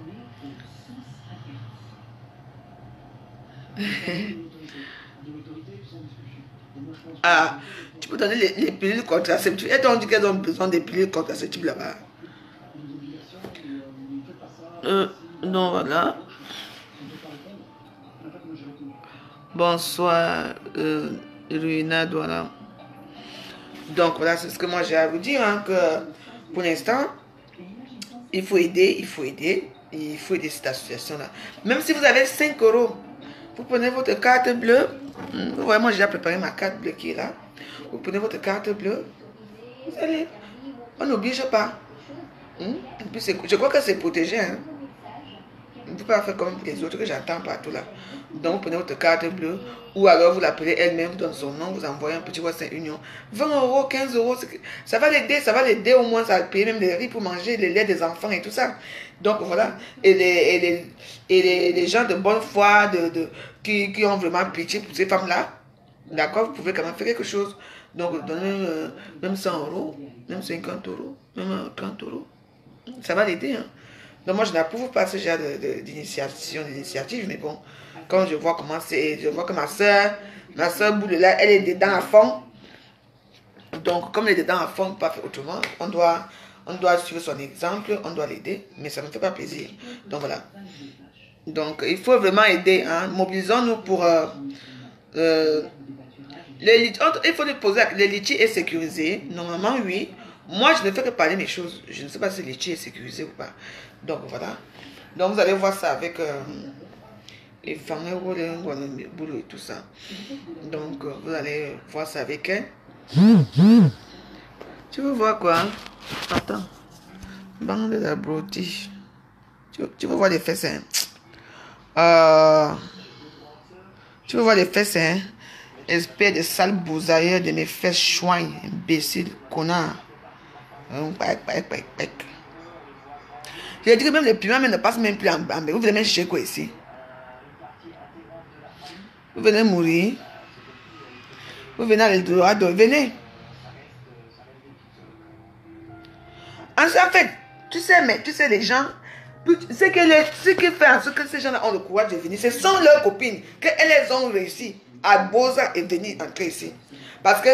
Ah, tu peux donner les pilules contraceptives. Et on dit qu'elles ont besoin des pilules contraceptives là-bas. Non, voilà. Bonsoir, Ruinade, voilà. Donc, voilà, c'est ce que moi j'ai à vous dire, hein, que pour l'instant, il faut aider cette association-là. Même si vous avez 5 €, vous prenez votre carte bleue. Vraiment, j'ai déjà préparé ma carte bleue qui est là. Vous prenez votre carte bleue. Vous allez. On n'oblige pas. Et puis, je crois que c'est protégé. Hein. On ne peut pas faire comme les autres que j'entends partout là. Donc, vous prenez votre carte bleue. Ou alors, vous l'appelez elle-même, vous donnez son nom, vous envoyez un petit Western Union. 20 €, 15 €. Ça va l'aider au moins à payer même les riz pour manger, les laits des enfants et tout ça. Donc, voilà. Et les gens de bonne foi, qui ont vraiment pitié pour ces femmes-là, d'accord, vous pouvez quand même faire quelque chose. Donc, donnez même 100 €, même 50 €, même 30 €. Ça va l'aider. Hein. Donc, moi, je n'approuve pas ce genre d'initiative, mais bon, quand je vois comment c'est, je vois que ma soeur boule là, elle est dedans à fond. Donc, comme elle est dedans à fond, pas faire autrement, on doit suivre son exemple, on doit l'aider, mais ça ne me fait pas plaisir. Donc, voilà. Donc, il faut vraiment aider. Hein. Mobilisons-nous pour... il faut lui poser, le Litchi est sécurisé. Normalement, oui. Moi, je ne fais que parler mes choses. Je ne sais pas si le Litchi est sécurisé ou pas. Donc, voilà. Donc, vous allez voir ça avec... et tout ça. Donc, vous allez voir ça avec elle. Tu veux voir quoi? Attends. Bande de la brotie. Tu veux voir les fesses, hein? Tu veux voir les fesses, hein? Espèce de sale bousailleur de mes fesses chouin, imbécile, connard. Je dis que même les piments ne passent même plus en bas. Vous venez même chercher quoi ici? Vous venez mourir. Vous venez à l'Eldorado. Venez. En fait, tu sais, les gens, ce qui fait en sorte que ces gens-là ont le courage de venir, ce sont leurs copines, qu'elles ont réussi à Boza et venir entrer ici. Parce que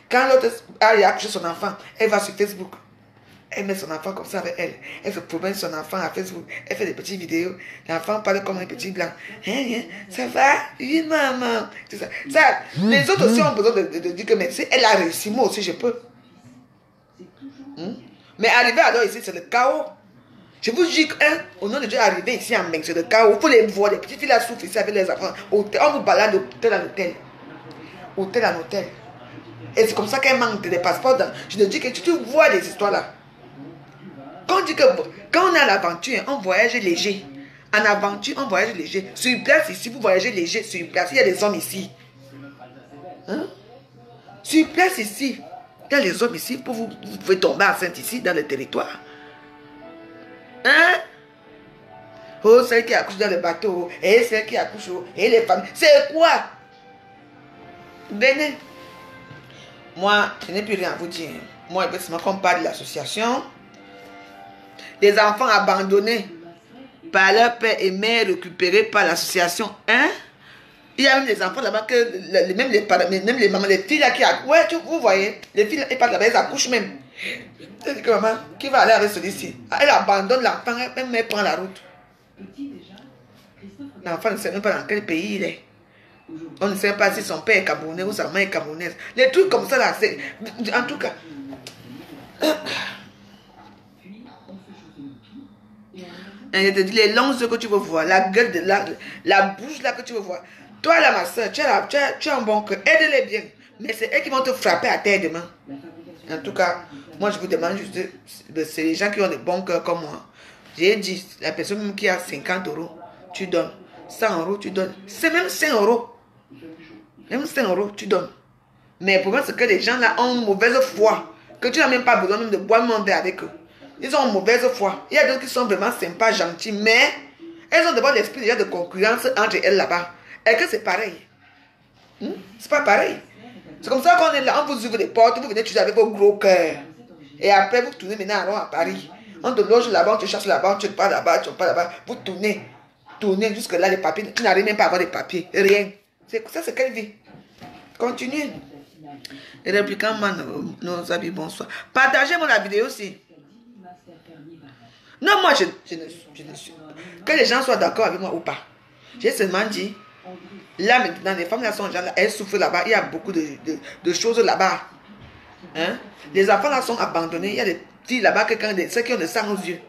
quand l'autre a accouché son enfant, elle va sur Facebook. Elle met son enfant comme ça avec elle. Elle se promène son enfant à Facebook. Elle fait des petites vidéos. L'enfant parle comme un petit blanc. Ça va? Oui, maman. Tout ça. Les autres aussi ont besoin de dire que merci. Elle a réussi. Moi aussi, je peux. Mais arriver alors ici, c'est le chaos. Je vous dis qu'au nom de Dieu, arriver ici en Meng, c'est le chaos. Il faut les voir. Les petites filles là souffrent ici avec les enfants. On vous balade d'hôtel en hôtel. Hôtel en hôtel. Et c'est comme ça qu'elle manque des passeports. Je te dis que tu vois les histoires là. Quand on est à l'aventure, on voyage léger. En aventure, on voyage léger. Sur place ici, vous voyagez léger. Sur place, il y a des hommes ici. Sur place ici, il y a les hommes ici. Vous pouvez tomber enceinte ici, dans le territoire. Oh, celle qui accouche dans le bateau. Et celle qui accouche. Et les femmes. C'est quoi? Venez. Moi, je n'ai plus rien à vous dire. Moi, effectivement, qu'on parle de l'association. Des enfants abandonnés par leur père et mère récupérés par l'association. Il y a même des enfants là-bas que même les mamans, les filles là qui accouchent. Ouais, vous voyez, les filles elles partent là-bas, elles accouchent même. Elle dit que maman, qui va aller avec celui-ci? Elle abandonne l'enfant, elle prend la route. L'enfant ne sait même pas dans quel pays il est. On ne sait pas si son père est camerounais ou sa mère est camerounaise. Les trucs comme ça là, c'est... En tout cas... Et je te dis, les longs yeux que tu veux voir, la gueule de la bouche là que tu veux voir. Toi là, ma soeur, tu as un bon cœur. Aide-les bien. Mais c'est eux qui vont te frapper à terre demain. En tout cas, moi je vous demande juste, c'est les gens qui ont des bons cœurs comme moi. J'ai dit, la personne qui a 50 €, tu donnes. 100 €, tu donnes. C'est même 5 €. Même 5 €, tu donnes. Mais le problème, c'est que les gens là ont une mauvaise foi. Que tu n'as même pas besoin même de boire mon verre avec eux. Ils ont une mauvaise foi. Il y a d'autres qui sont vraiment sympas, gentils, mais elles ont d'abord l'esprit déjà de concurrence entre elles là-bas. Et que c'est pareil. C'est pas pareil. C'est comme ça qu'on est là, on vous ouvre les portes, vous venez toujours avec vos gros cœurs. Et après, vous tournez maintenant à Paris. On te loge là-bas, on te cherche là-bas, tu pars là-bas, tu pars là-bas. Vous tournez. Tournez jusque là, les papiers. Tu n'arrives même pas à avoir des papiers. Rien. Ça, c'est quelle vie? Continuez. Les réplicants, nos amis, bonsoir. Partagez-moi la vidéo aussi. Non, moi, je ne suis. Que les gens soient d'accord avec moi ou pas. J'ai seulement dit, là maintenant, les femmes là sont là, elles souffrent là-bas. Il y a beaucoup de choses là-bas. Hein? Les enfants là sont abandonnés. Il y a des filles là-bas, ceux qui ont le sang aux yeux.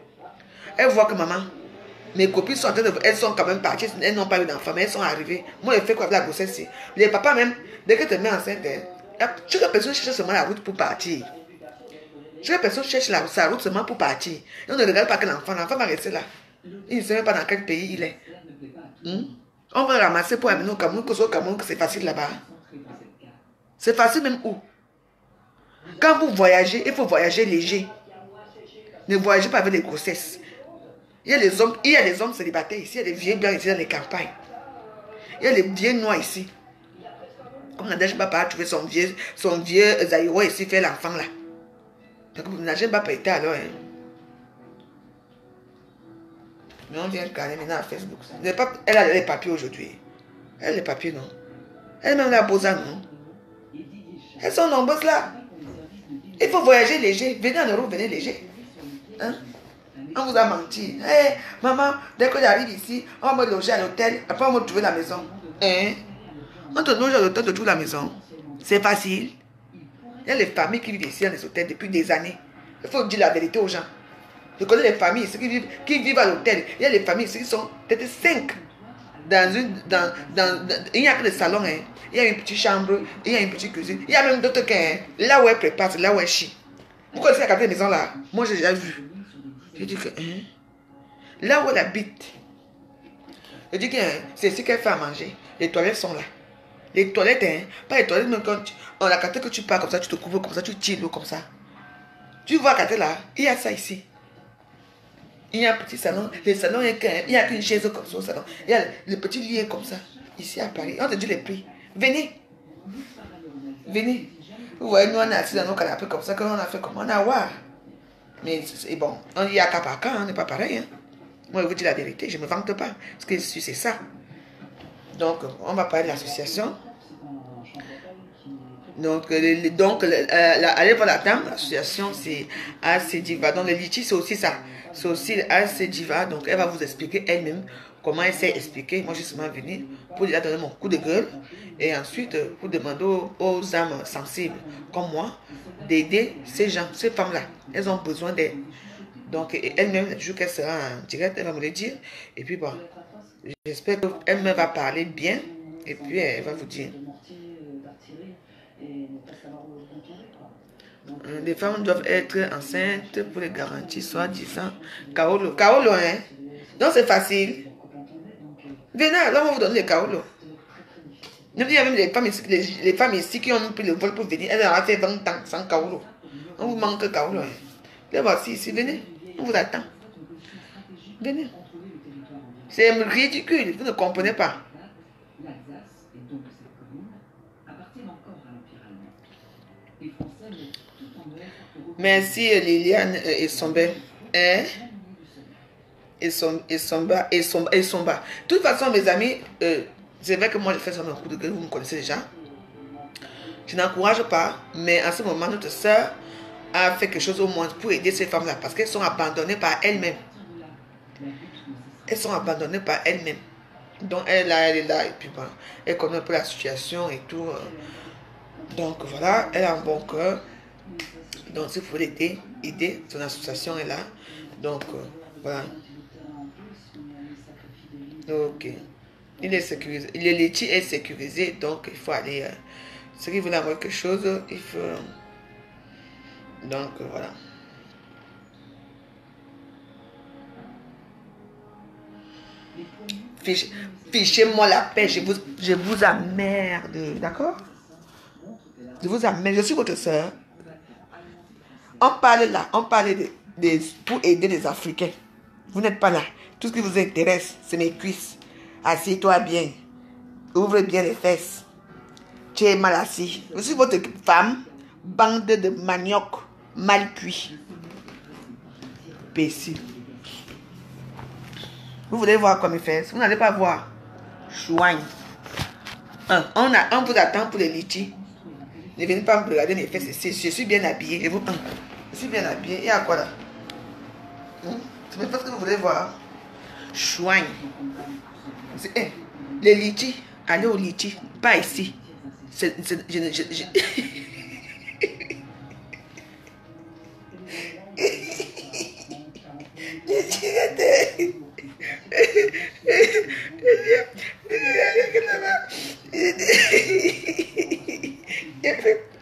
Elles voient que maman, mes copines sont en train de... Elles sont quand même parties, elles n'ont pas eu d'enfants, mais elles sont arrivées. Moi, je fais quoi avec la grossesse? Les papas même, dès que tu te mets enceinte, chaque personne cherche seulement la route pour partir. Chaque personne cherche sa route seulement pour partir. Et on ne regarde pas que l'enfant va rester là. Il ne sait même pas dans quel pays il est. On va le ramasser pour amener au Cameroun, que au Cameroun, que c'est facile là-bas. C'est facile même où? Quand vous voyagez, il faut voyager léger. Ne voyagez pas avec les grossesses. Il y a des hommes célibataires ici, il y a des vieux blancs ici dans les campagnes. Il y a des vieux noirs ici. Comme Nadège Bapa a trouvé son vieux Zaïro ici, fait l'enfant là. Donc Nadège Bapa était alors. Mais on vient regarder maintenant à Facebook. Elle a les papiers aujourd'hui. Elle a les papiers, non? Elle même la Bosa, non? Elles sont nombreuses là. Il faut voyager léger. Venez en Europe, venez léger. Hein? On vous a menti. Hey, maman, dès que j'arrive ici, on va me loger à l'hôtel. Après, on va me trouver la maison. Hein? On te loge à l'hôtel, on te trouve la maison. C'est facile. Il y a les familles qui vivent ici dans les hôtels depuis des années. Il faut dire la vérité aux gens. Je connais les familles ici qui vivent à l'hôtel. Il y a les familles ici qui sont peut-être 5. Il n'y a que le salon. Hein. Il y a une petite chambre. Il y a une petite cuisine. Il y a même d'autres qui... Là où elle prépare, c'est là où elle chie. Pourquoi elle fait la maison là? Moi, j'ai déjà vu. Je dis que... là où elle habite. Je dis que c'est ce qu'elle fait à manger. Les toilettes sont là. Les toilettes, pas les toilettes, mais quand on a quand tu pars comme ça, tu te couvres comme ça, tu tires l'eau comme ça. Tu vois quand là, il y a ça ici. Il y a un petit salon. Le salon, il n'y a qu'une chaise comme ça au salon. Il y a le petit lit comme ça. Ici à Paris. On te dit les prix. Venez. Venez. Vous voyez, nous on est assis dans nos canapés comme ça, qu'on a fait comme on a voir. Mais c'est bon. On y a cas par cas, on n'est pas pareil. Hein. Moi, je vous dis la vérité, je ne me vante pas. Ce que je suis, c'est ça. Donc, on va parler de l'association. Donc, allez voir la dame. L'association, c'est AC Diva. Donc, le litchi, c'est aussi ça. C'est aussi AC Diva. Donc, elle va vous expliquer elle-même comment elle s'est expliquée. Moi, je suis seulement venue pour lui donner mon coup de gueule. Et ensuite, pour demander aux âmes sensibles, comme moi, d'aider ces gens, ces femmes-là. Elles ont besoin d'aide. Donc, elle-même, le jour qu'elle sera en direct, elle va me le dire. Et puis, bon, j'espère qu'elle me va parler bien. Et puis, elle va vous dire. Les femmes doivent être enceintes pour les garanties, soi-disant. Kaolo, hein? Donc, c'est facile. Venez, alors, on va vous donner les Kaolo. Il y a même les femmes ici qui ont pris le vol pour venir. Elles ont fait 20 ans sans Kaolo. On vous manque Kaolo. Hein? Les voici ici, venez. On vous attend. Venez. C'est ridicule, vous ne comprenez pas. Merci Liliane et Somba. Et Somba. De toute façon, mes amis, c'est vrai que moi je fais sur un coup de gueule, vous me connaissez déjà. Je n'encourage pas, mais en ce moment, notre soeur a fait quelque chose au moins pour aider ces femmes-là parce qu'elles sont abandonnées par elles-mêmes. Elles sont abandonnées par elles-mêmes. Donc elle est là et puis bon, elle connaît un peu la situation et tout. Donc voilà, elle a un bon cœur. Donc s'il faut l'aider, son association est là. Donc voilà. Ok. Il est sécurisé. Le litchi est sécurisé, donc il faut aller. Ceux qui veulent avoir quelque chose, il faut. Donc voilà. Fichez-moi la paix, je vous emmerde, d'accord? Je vous emmerde, je suis votre soeur. On parle là, on parle pour aider les Africains. Vous n'êtes pas là. Tout ce qui vous intéresse, c'est mes cuisses. Assieds-toi bien. Ouvre bien les fesses. Tu es mal assis. Je suis votre femme, bande de manioc mal cuit. Imbécile. Vous voulez voir comme il fait? Vous n'allez pas voir. Chouigne. On vous attend pour les litchis. Ne venez pas me regarder mes fesses ici. Je suis bien habillé. Je suis bien habillé. Il y a quoi là? C'est même pas ce que vous voulez voir. Chouigne. Les litchis. Allez au litchi. Pas ici.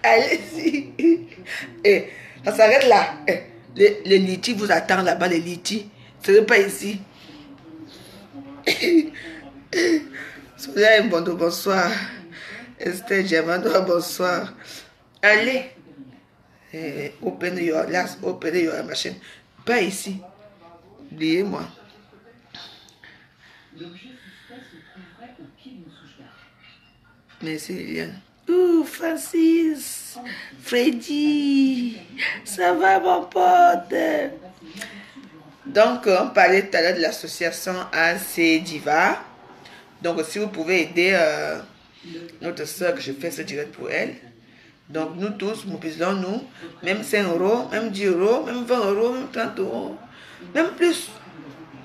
Allez-y. Ça s'arrête là. Les litchis vous attendent là-bas, les litchis. Ce n'est pas ici. Sonia Mbondo, bonsoir. Esther Diamando, bonsoir. Allez. Open your machine. Pas ici. Oubliez-moi. Merci Liliane. Ouh, Francis. Freddy. Ça va mon pote? Donc, on parlait tout à l'heure de l'association AC Diva. Donc, si vous pouvez aider notre soeur que je fais ce direct pour elle. Donc, nous tous, mobilisons-nous. Même 5 euros, même 10 euros, même 20 euros, même 30 euros. Même plus.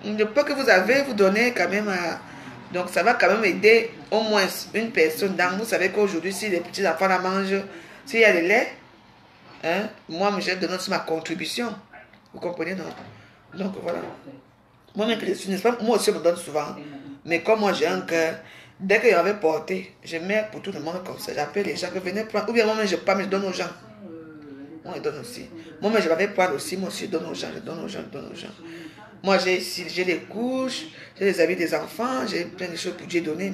Le peu que vous avez, vous donnez quand même à... Donc, ça va quand même aider au moins une personne. Donc, vous savez qu'aujourd'hui, si les petits enfants la mangent, s'il y a le lait, hein, moi, je donne aussi ma contribution. Vous comprenez, non? Donc, voilà. Moi-même, moi aussi, je me donne souvent. Mais comme moi, j'ai un cœur, dès que j'avais porté, je mets pour tout le monde comme ça. J'appelle les gens que venez prendre. Ou bien moi-même, je ne pas, mais je donne aux gens. Moi, je donne aussi. Moi-même, je vais prendre aussi. Moi aussi, je donne aux gens. Je donne aux gens, je donne aux gens. Moi, j'ai les couches, j'ai les habits des enfants, j'ai plein de choses pour Dieu donner,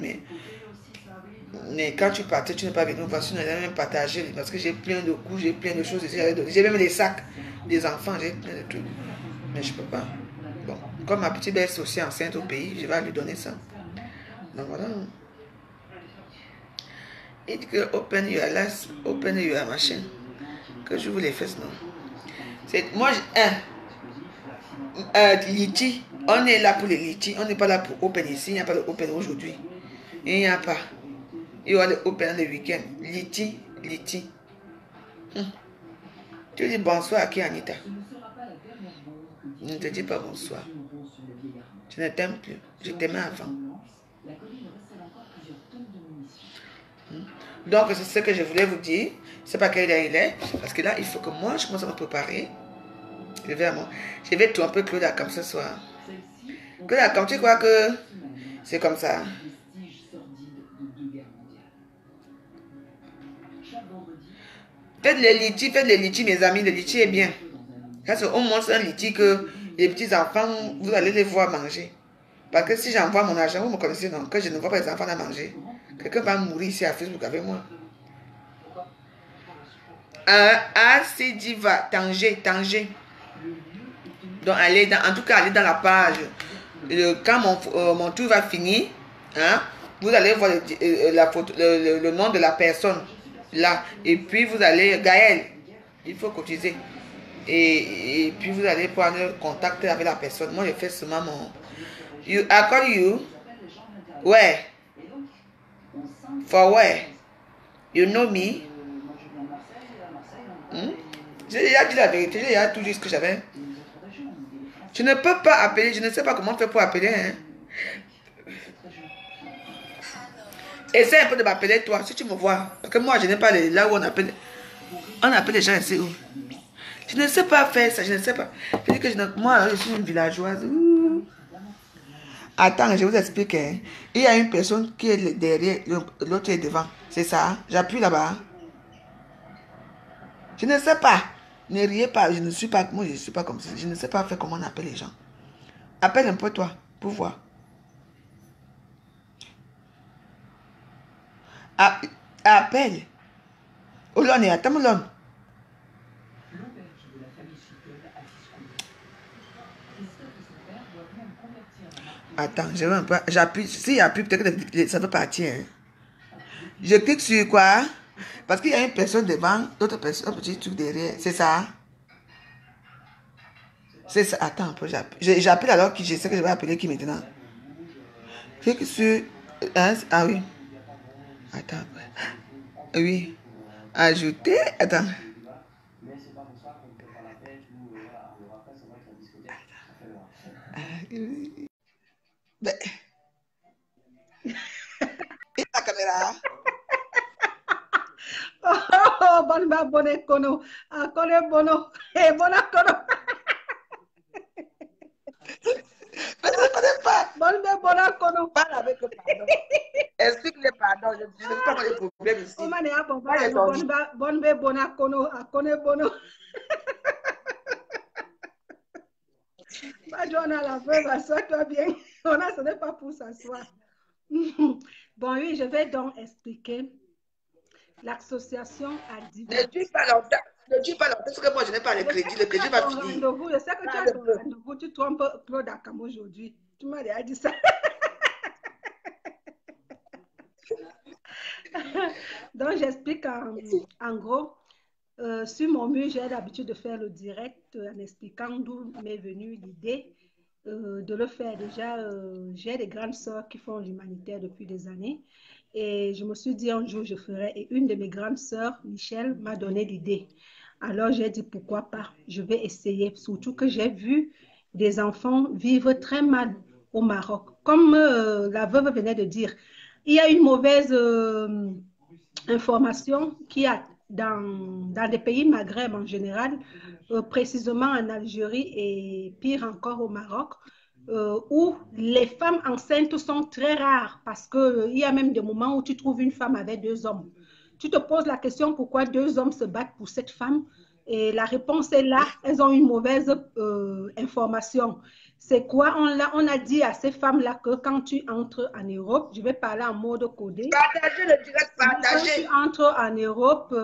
mais quand tu partais, tu n'es pas venu parce que tu n'allais même partager, parce que j'ai plein de couches, j'ai plein de choses ici. J'ai même les sacs des enfants, j'ai plein de trucs. Mais je ne peux pas. Bon, comme ma petite belle est aussi enceinte au pays, je vais lui donner ça. Donc voilà. Il dit que open your machine. Que je vous les fasse, non. Moi, litchi, on est là pour les litchis, on n'est pas là pour open ici, il n'y a pas de open aujourd'hui. Il n'y a pas. Il y aura le open le week-end. Litchi. Tu dis bonsoir à qui, Anita? Je ne te dis pas bonsoir. Je ne t'aime plus. Je t'aimais avant. Donc, c'est ce que je voulais vous dire. C'est pas quelle heure il est. Parce que là, il faut que moi, je commence à me préparer. Je vais tout un peu Claudia comme ce soir. Claudia, comme tu crois que c'est comme ça. Faites les litchis, mes amis. Le litchi est bien. Parce qu'on montre un litchi que les petits enfants, vous allez les voir manger. Parce que si j'envoie mon argent, vous me connaissez, non? Que je ne vois pas les enfants à manger. Quelqu'un va mourir ici à Facebook avec moi. AC Diva, Tanger. Donc, en tout cas, allez dans la page. Quand mon tour va finir, hein, vous allez voir le nom de la personne là. Et puis, vous allez, Gaël, il faut cotiser. Et puis, vous allez prendre contact avec la personne. Moi, je fais seulement mon... I call you. Where? For where? You know me? J'ai déjà dit la vérité, j'ai déjà tout dit ce que j'avais. Je ne peux pas appeler, je ne sais pas comment faire pour appeler. Hein. Essaye un peu de m'appeler toi, si tu me vois. Parce que moi, je n'ai pas les, là où on appelle. On appelle les gens ici où. Je ne sais pas faire ça, je ne sais pas. Je dis que moi, je suis une villageoise. Ouh. Attends, je vous explique. Hein. Il y a une personne qui est derrière, l'autre est devant. C'est ça. J'appuie là-bas. Je ne sais pas. Ne riez pas. Je ne suis pas. Moi, je ne suis pas comme ça. Je ne sais pas faire comment on appelle les gens. Appelle un peu toi pour voir. Appelle. Olon et attends, Olon. Attends, je vais un peu. J'appuie. S'il appuie, peut-être que ça peut partir. Hein. Je clique sur quoi? Parce qu'il y a une personne devant, l'autre personne, un petit truc derrière. C'est ça? C'est ça. Attends un peu, j'appelle alors qui je sais que je vais appeler qui maintenant. Clique sur. Hein? Ah oui. Attends. Oui. Ajouter. Attends. Ben, et la caméra? Oh, bon, bah, bon, kono. Ah, kono, bono. Eh, bona, kono. Mais je ne connais pas. Bon, bah, bona, kono. Parle avec le pardon. Explique-le pardon. Je ne veux pas avoir des problèmes ici. Oh, man, bon, bah, bona, kono. Ah, kono, bono. Bah, John, à la fin, bah, sois-toi bien. Ce n'est pas pour s'asseoir. Bon, oui, je vais donc expliquer. L'association a dit. Ne dis pas longtemps. Ne dis pas longtemps parce que moi, je n'ai pas le crédit. Le crédit va finir. Je sais que tu as ton rendez-vous. Tu trompes Claude Akam aujourd'hui. Tu m'as déjà dit ça. Donc, j'explique en gros. Sur mon mur, j'ai l'habitude de faire le direct en expliquant d'où m'est venue l'idée de le faire. Déjà, j'ai des grandes sœurs qui font l'humanitaire depuis des années. Et je me suis dit un jour, je ferai. Et une de mes grandes sœurs, Michel, m'a donné l'idée. Alors, j'ai dit, pourquoi pas? Je vais essayer. Surtout que j'ai vu des enfants vivre très mal au Maroc. Comme la veuve venait de dire, il y a une mauvaise information qui a dans des pays Maghreb en général, précisément en Algérie et pire encore au Maroc, où les femmes enceintes sont très rares parce qu'il y a même des moments où tu trouves une femme avec 2 hommes. Tu te poses la question pourquoi 2 hommes se battent pour cette femme et la réponse est là, elles ont une mauvaise information. C'est quoi? On a dit à ces femmes-là que quand tu entres en Europe, je vais parler en mode codé. Partagez le direct, partagez. Quand tu entres en Europe,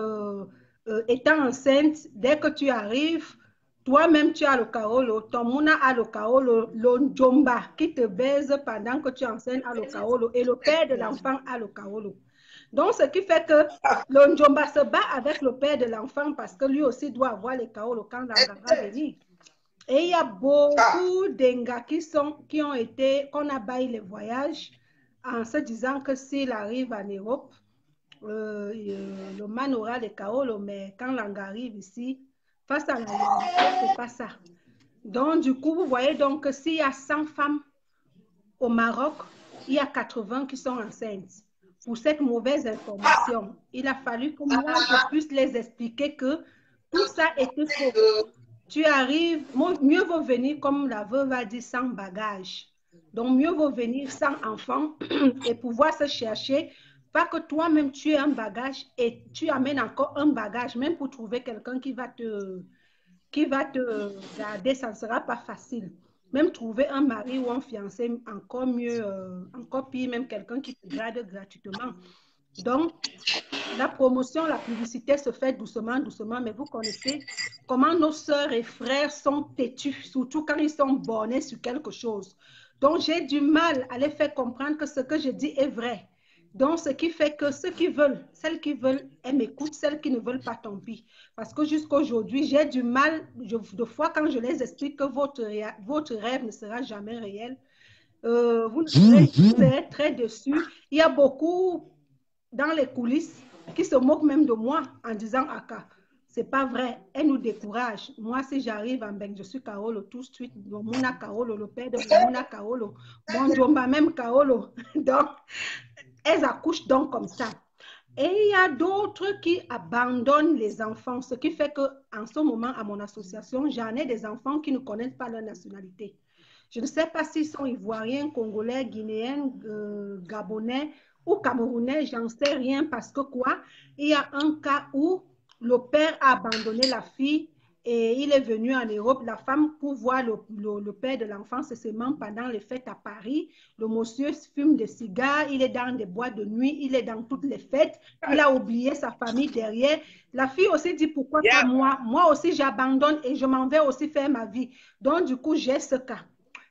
étant enceinte, dès que tu arrives, toi-même tu as le kaolo, ton mouna a le kaolo, l'onjomba qui te baise pendant que tu es enceinte a le kaolo et le père de l'enfant a le kaolo. Donc, ce qui fait que l'onjomba se bat avec le père de l'enfant parce que lui aussi doit avoir les kaolo quand l'enfant va venir. Et il y a beaucoup d'engas qui ont été, qu'on a baillé les voyages en se disant que s'il arrive en Europe, le man aura des kaolo, mais quand l'enga arrive ici, face à la réalité, c'est pas ça. Donc, du coup, vous voyez donc que s'il y a 100 femmes au Maroc, il y a 80 qui sont enceintes. Pour cette mauvaise information, il a fallu que moi, je puisse les expliquer que tout ça était faux. Tu arrives, mieux vaut venir, comme la veuve a dit, sans bagage. Donc, mieux vaut venir sans enfant et pouvoir se chercher. Pas que toi-même, tu aies un bagage et tu amènes encore un bagage, même pour trouver quelqu'un qui va te garder, ça ne sera pas facile. Même trouver un mari ou un fiancé, encore mieux, encore pire, même quelqu'un qui te garde gratuitement. Donc, la promotion, la publicité se fait doucement, doucement, mais vous connaissez comment nos sœurs et frères sont têtus, surtout quand ils sont bornés sur quelque chose. Donc, j'ai du mal à les faire comprendre que ce que je dis est vrai. Donc, ce qui fait que ceux qui veulent, celles qui veulent, elles m'écoutent, celles qui ne veulent pas, tant pis. Parce que jusqu'à aujourd'hui, j'ai du mal, de fois quand je les explique que votre rêve ne sera jamais réel, vous serez très déçus. Il y a beaucoup dans les coulisses qui se moquent même de moi en disant Aka, C'est pas vrai. Elle nous décourage. Moi, si j'arrive en Beng, je suis Kaolo tout de suite. Mona Kaolo, le père de Mona Kaolo. Mon Jomba même Kaolo. Donc, elles accouchent donc comme ça. Et il y a d'autres qui abandonnent les enfants, ce qui fait qu'en ce moment, à mon association, j'en ai des enfants qui ne connaissent pas leur nationalité. Je ne sais pas s'ils sont ivoiriens, congolais, guinéens, gabonais ou camerounais, j'en sais rien parce que quoi? Il y a un cas où le père a abandonné la fille et il est venu en Europe, la femme, pour voir le père de l'enfant, c'est seulement pendant les fêtes à Paris. Le monsieur fume des cigares, il est dans des boîtes de nuit, il est dans toutes les fêtes, il a oublié sa famille derrière. La fille aussi dit, pourquoi pas moi? Moi aussi, j'abandonne et je m'en vais aussi faire ma vie. Donc, du coup, j'ai ce cas.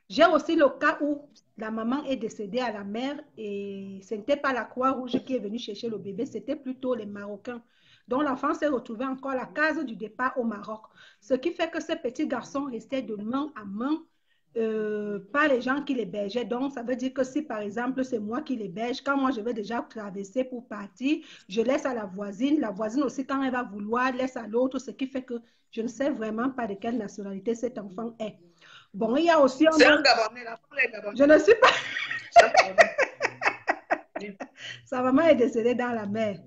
J'ai aussi le cas où la maman est décédée à la mer et ce n'était pas la Croix-Rouge qui est venue chercher le bébé, c'était plutôt les Marocains. Donc, l'enfant s'est retrouvé encore à la case du départ au Maroc. Ce qui fait que ce petit garçon restait de main à main par les gens qui l'hébergeaient. Donc, ça veut dire que si, par exemple, c'est moi qui l'héberge, quand moi, je vais déjà traverser pour partir, je laisse à la voisine aussi, quand elle va vouloir, laisse à l'autre, ce qui fait que je ne sais vraiment pas de quelle nationalité cet enfant est. Bon, il y a aussi... C'est un Gabonais, la femme est Gabonais. Je ne suis pas... Sa maman est décédée dans la mer.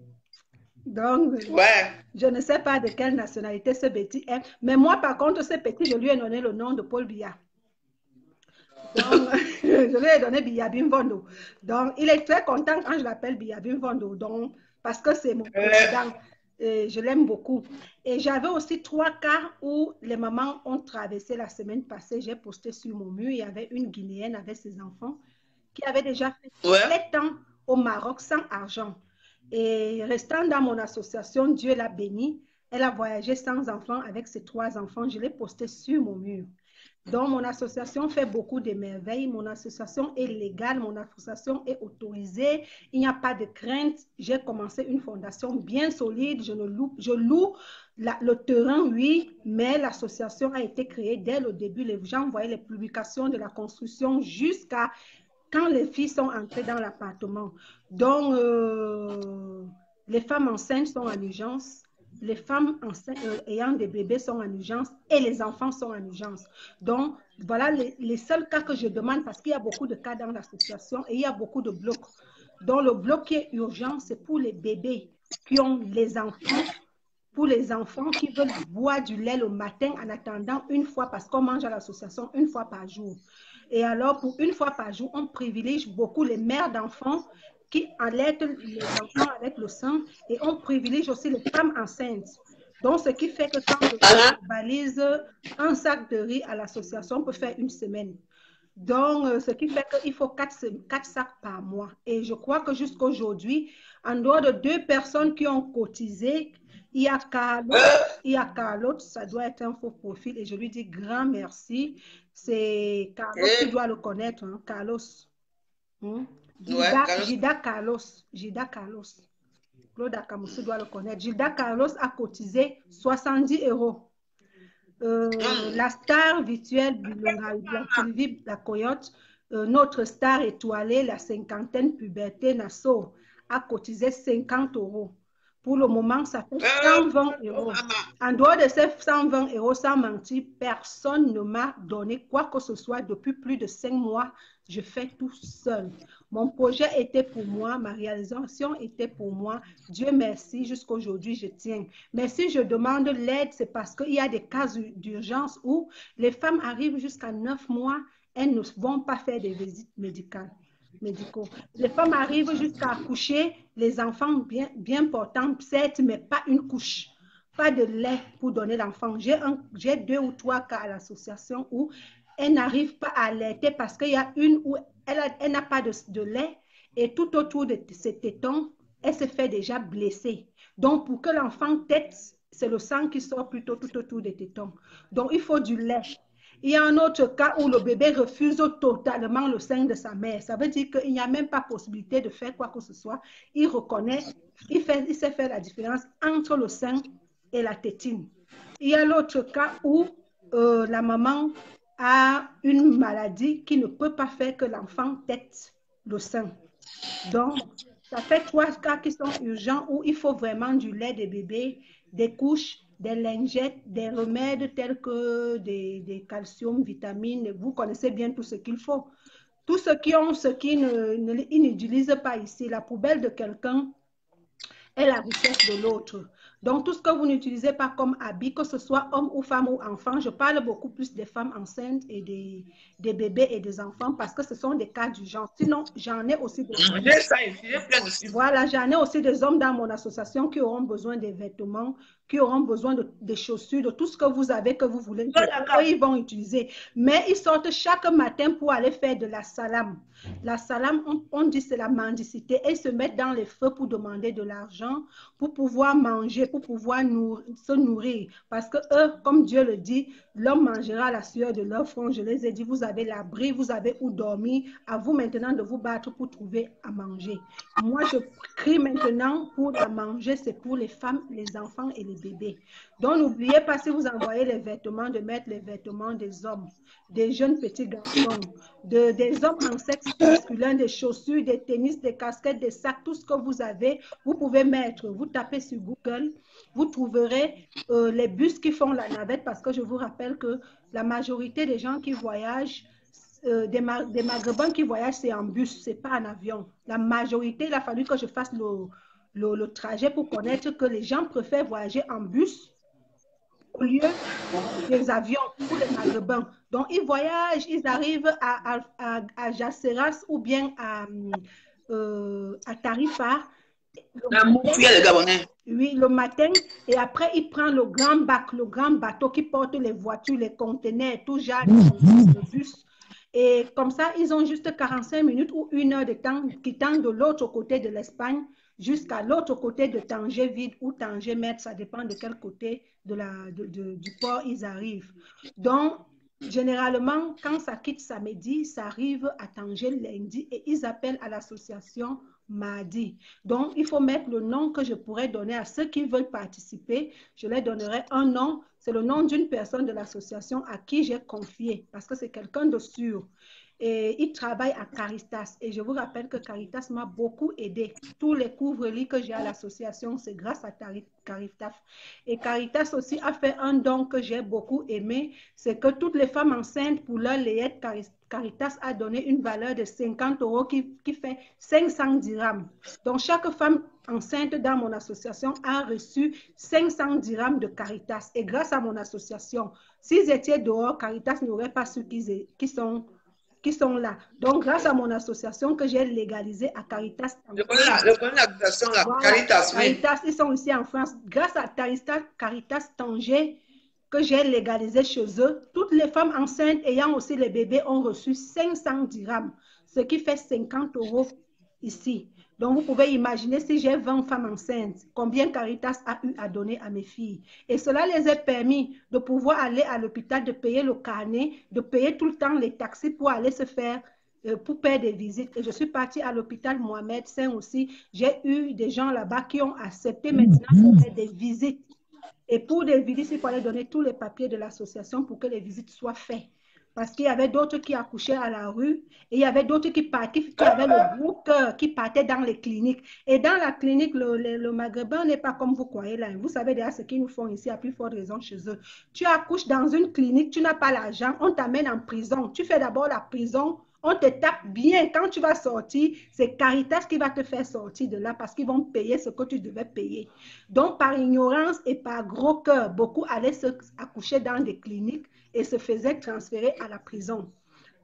Donc, je ne sais pas de quelle nationalité ce petit est. Mais moi, par contre, ce petit, je lui ai donné le nom de Paul Biya. Donc, je lui ai donné Biyabim Vondo. Donc, il est très content quand je l'appelle Biyabim Vondo. Donc, parce que c'est mon président. Et je l'aime beaucoup. Et j'avais aussi 3 cas où les mamans ont traversé la semaine passée. J'ai posté sur mon mur. Il y avait une Guinéenne avec ses enfants qui avait déjà fait 7 ans au Maroc sans argent. Et restant dans mon association, Dieu l'a bénie. Elle a voyagé sans enfant avec ses 3 enfants. Je l'ai posté sur mon mur. Donc, mon association fait beaucoup de merveilles. Mon association est légale, mon association est autorisée. Il n'y a pas de crainte. J'ai commencé une fondation bien solide. Je loue le terrain, oui, mais l'association a été créée dès le début. Les gens voyaient les publications de la construction jusqu'à quand les filles sont entrées dans l'appartement. Donc, les femmes enceintes sont en urgence. Les femmes ayant des bébés sont en urgence et les enfants sont en urgence. Donc, voilà les seuls cas que je demande parce qu'il y a beaucoup de cas dans l'association et il y a beaucoup de blocs. Donc, le bloc qui est urgent, c'est pour les bébés qui ont les enfants, pour les enfants qui veulent boire du lait le matin en attendant une fois, parce qu'on mange à l'association une fois par jour. Et alors, pour une fois par jour, on privilégie beaucoup les mères d'enfants qui allaitent les enfants avec le sein et on privilégie aussi les femmes enceintes. Donc, ce qui fait que quand on balise un sac de riz à l'association, on peut faire une semaine. Donc, ce qui fait qu'il faut 4 sacs par mois. Et je crois que jusqu'à aujourd'hui, en dehors de 2 personnes qui ont cotisé, il y a Carlos, ça doit être un faux profil et je lui dis grand merci. C'est Carlos, tu dois le connaître, hein, Carlos. Gilda Carlos. Claude Akamusu doit le connaître. Gilda Carlos a cotisé 70 €. La star virtuelle la Coyote, notre star étoilée, la cinquantaine puberté Nassau, a cotisé 50 €. Pour le moment, ça fait 120 €. En dehors de ces 120 €, sans mentir, personne ne m'a donné quoi que ce soit depuis plus de 5 mois. Je fais tout seul. Mon projet était pour moi, ma réalisation était pour moi. Dieu merci, jusqu'à aujourd'hui, je tiens. Mais si je demande l'aide, c'est parce qu'il y a des cas d'urgence où les femmes arrivent jusqu'à 9 mois, elles ne vont pas faire des visites médicaux. Les femmes arrivent jusqu'à accoucher, les enfants bien portants, certes, mais pas une couche. Pas de lait pour donner l'enfant. J'ai 2 ou 3 cas à l'association où elle n'arrive pas à allaiter parce qu'il y a une où elle n'a pas de lait et tout autour de ses tétons, elle se fait déjà blesser. Donc, pour que l'enfant tète, c'est le sang qui sort plutôt tout autour des tétons. Donc, il faut du lait. Il y a un autre cas où le bébé refuse totalement le sein de sa mère. Ça veut dire qu'il n'y a même pas possibilité de faire quoi que ce soit. Il reconnaît, il sait faire la différence entre le sein et la tétine. Il y a l'autre cas où la maman a une maladie qui ne peut pas faire que l'enfant tète le sein. Donc, ça fait 3 cas qui sont urgents où il faut vraiment du lait des bébés, des couches des lingettes, des remèdes tels que des calcium, vitamines. Vous connaissez bien tout ce qu'il faut. Tous ceux qui ont ce qu'ils n'utilisent pas ici, la poubelle de quelqu'un est la richesse de l'autre. Donc, tout ce que vous n'utilisez pas comme habit, que ce soit homme ou femme ou enfant, je parle beaucoup plus des femmes enceintes et des bébés et des enfants parce que ce sont des cas du genre. Sinon, j'en ai aussi des hommes. Voilà, j'en ai aussi des hommes dans mon association qui auront besoin des vêtements, qui auront besoin des chaussures, de tout ce que vous avez, que vous voulez. Eux, ils vont utiliser. Mais ils sortent chaque matin pour aller faire de la salam. La salam, on dit c'est la mendicité. Et ils se mettent dans les feux pour demander de l'argent, pour pouvoir manger, pour pouvoir se nourrir. Parce que eux, comme Dieu le dit, l'homme mangera la sueur de leur front. Je les ai dit, vous avez l'abri, vous avez où dormir. À vous maintenant de vous battre pour trouver à manger. Moi, je crie maintenant pour la manger, c'est pour les femmes, les enfants et les bébés. Donc, n'oubliez pas, si vous envoyez les vêtements, de mettre les vêtements des hommes, des jeunes petits garçons, des hommes en sexe masculin, des chaussures, des tennis, des casquettes, des sacs, tout ce que vous avez, vous pouvez mettre. Vous tapez sur Google, vous trouverez les bus qui font la navette parce que je vous rappelle que la majorité des gens qui voyagent, des Maghrébins qui voyagent, c'est en bus, c'est pas en avion. La majorité, il a fallu que je fasse le trajet pour connaître que les gens préfèrent voyager en bus au lieu des avions pour les Maghrébins. Donc, ils voyagent, ils arrivent à Jaceras ou bien à Tarifa. Oui, le matin, et après, il prend le grand bateau qui porte les voitures, les conteneurs, tout genre de bus. Et comme ça, ils ont juste 45 minutes ou 1 heure de temps quittant de l'autre côté de l'Espagne jusqu'à l'autre côté de Tanger-Vide ou Tanger-Med, ça dépend de quel côté du port ils arrivent. Donc, généralement, quand ça quitte samedi, ça arrive à Tanger lundi et ils appellent à l'association mardi. Donc, il faut mettre le nom que je pourrais donner à ceux qui veulent participer. Je leur donnerai un nom. C'est le nom d'une personne de l'association à qui j'ai confié parce que c'est quelqu'un de sûr. Et il travaille à Caritas. Et je vous rappelle que Caritas m'a beaucoup aidé. Tous les couvre-lits que j'ai à l'association, c'est grâce à Caritas. Et Caritas aussi a fait un don que j'ai beaucoup aimé. C'est que toutes les femmes enceintes, pour leur layette, Caritas a donné une valeur de 50 € qui fait 500 dirhams. Donc, chaque femme enceinte dans mon association a reçu 500 dirhams de Caritas. Et grâce à mon association, s'ils étaient dehors, Caritas n'aurait pas su qui sont là. Donc, grâce à mon association que j'ai légalisée à Caritas. Je connais l'association, là. Voilà, Caritas, oui. Caritas, ils sont ici en France. Grâce à Caritas Tanger, que j'ai légalisé chez eux, toutes les femmes enceintes ayant aussi les bébés ont reçu 500 dirhams, ce qui fait 50 € ici. Donc, vous pouvez imaginer si j'ai 20 femmes enceintes, combien Caritas a eu à donner à mes filles. Et cela les a permis de pouvoir aller à l'hôpital, de payer le carnet, de payer tout le temps les taxis pour aller se faire, pour faire des visites. Et je suis partie à l'hôpital Mohamed V aussi. J'ai eu des gens là-bas qui ont accepté maintenant de faire des visites. Et pour des visites, il fallait donner tous les papiers de l'association pour que les visites soient faites. Parce qu'il y avait d'autres qui accouchaient à la rue et il y avait d'autres qui avaient le gros cœur, qui partaient dans les cliniques. Et dans la clinique, le Maghrébin n'est pas comme vous croyez là. Vous savez déjà ce qu'ils nous font ici, à plus forte raison chez eux. Tu accouches dans une clinique, tu n'as pas l'argent, on t'amène en prison. Tu fais d'abord la prison, on te tape bien. Quand tu vas sortir, c'est Caritas qui va te faire sortir de là parce qu'ils vont payer ce que tu devais payer. Donc, par ignorance et par gros cœur, beaucoup allaient se accoucher dans des cliniques et se faisaient transférer à la prison.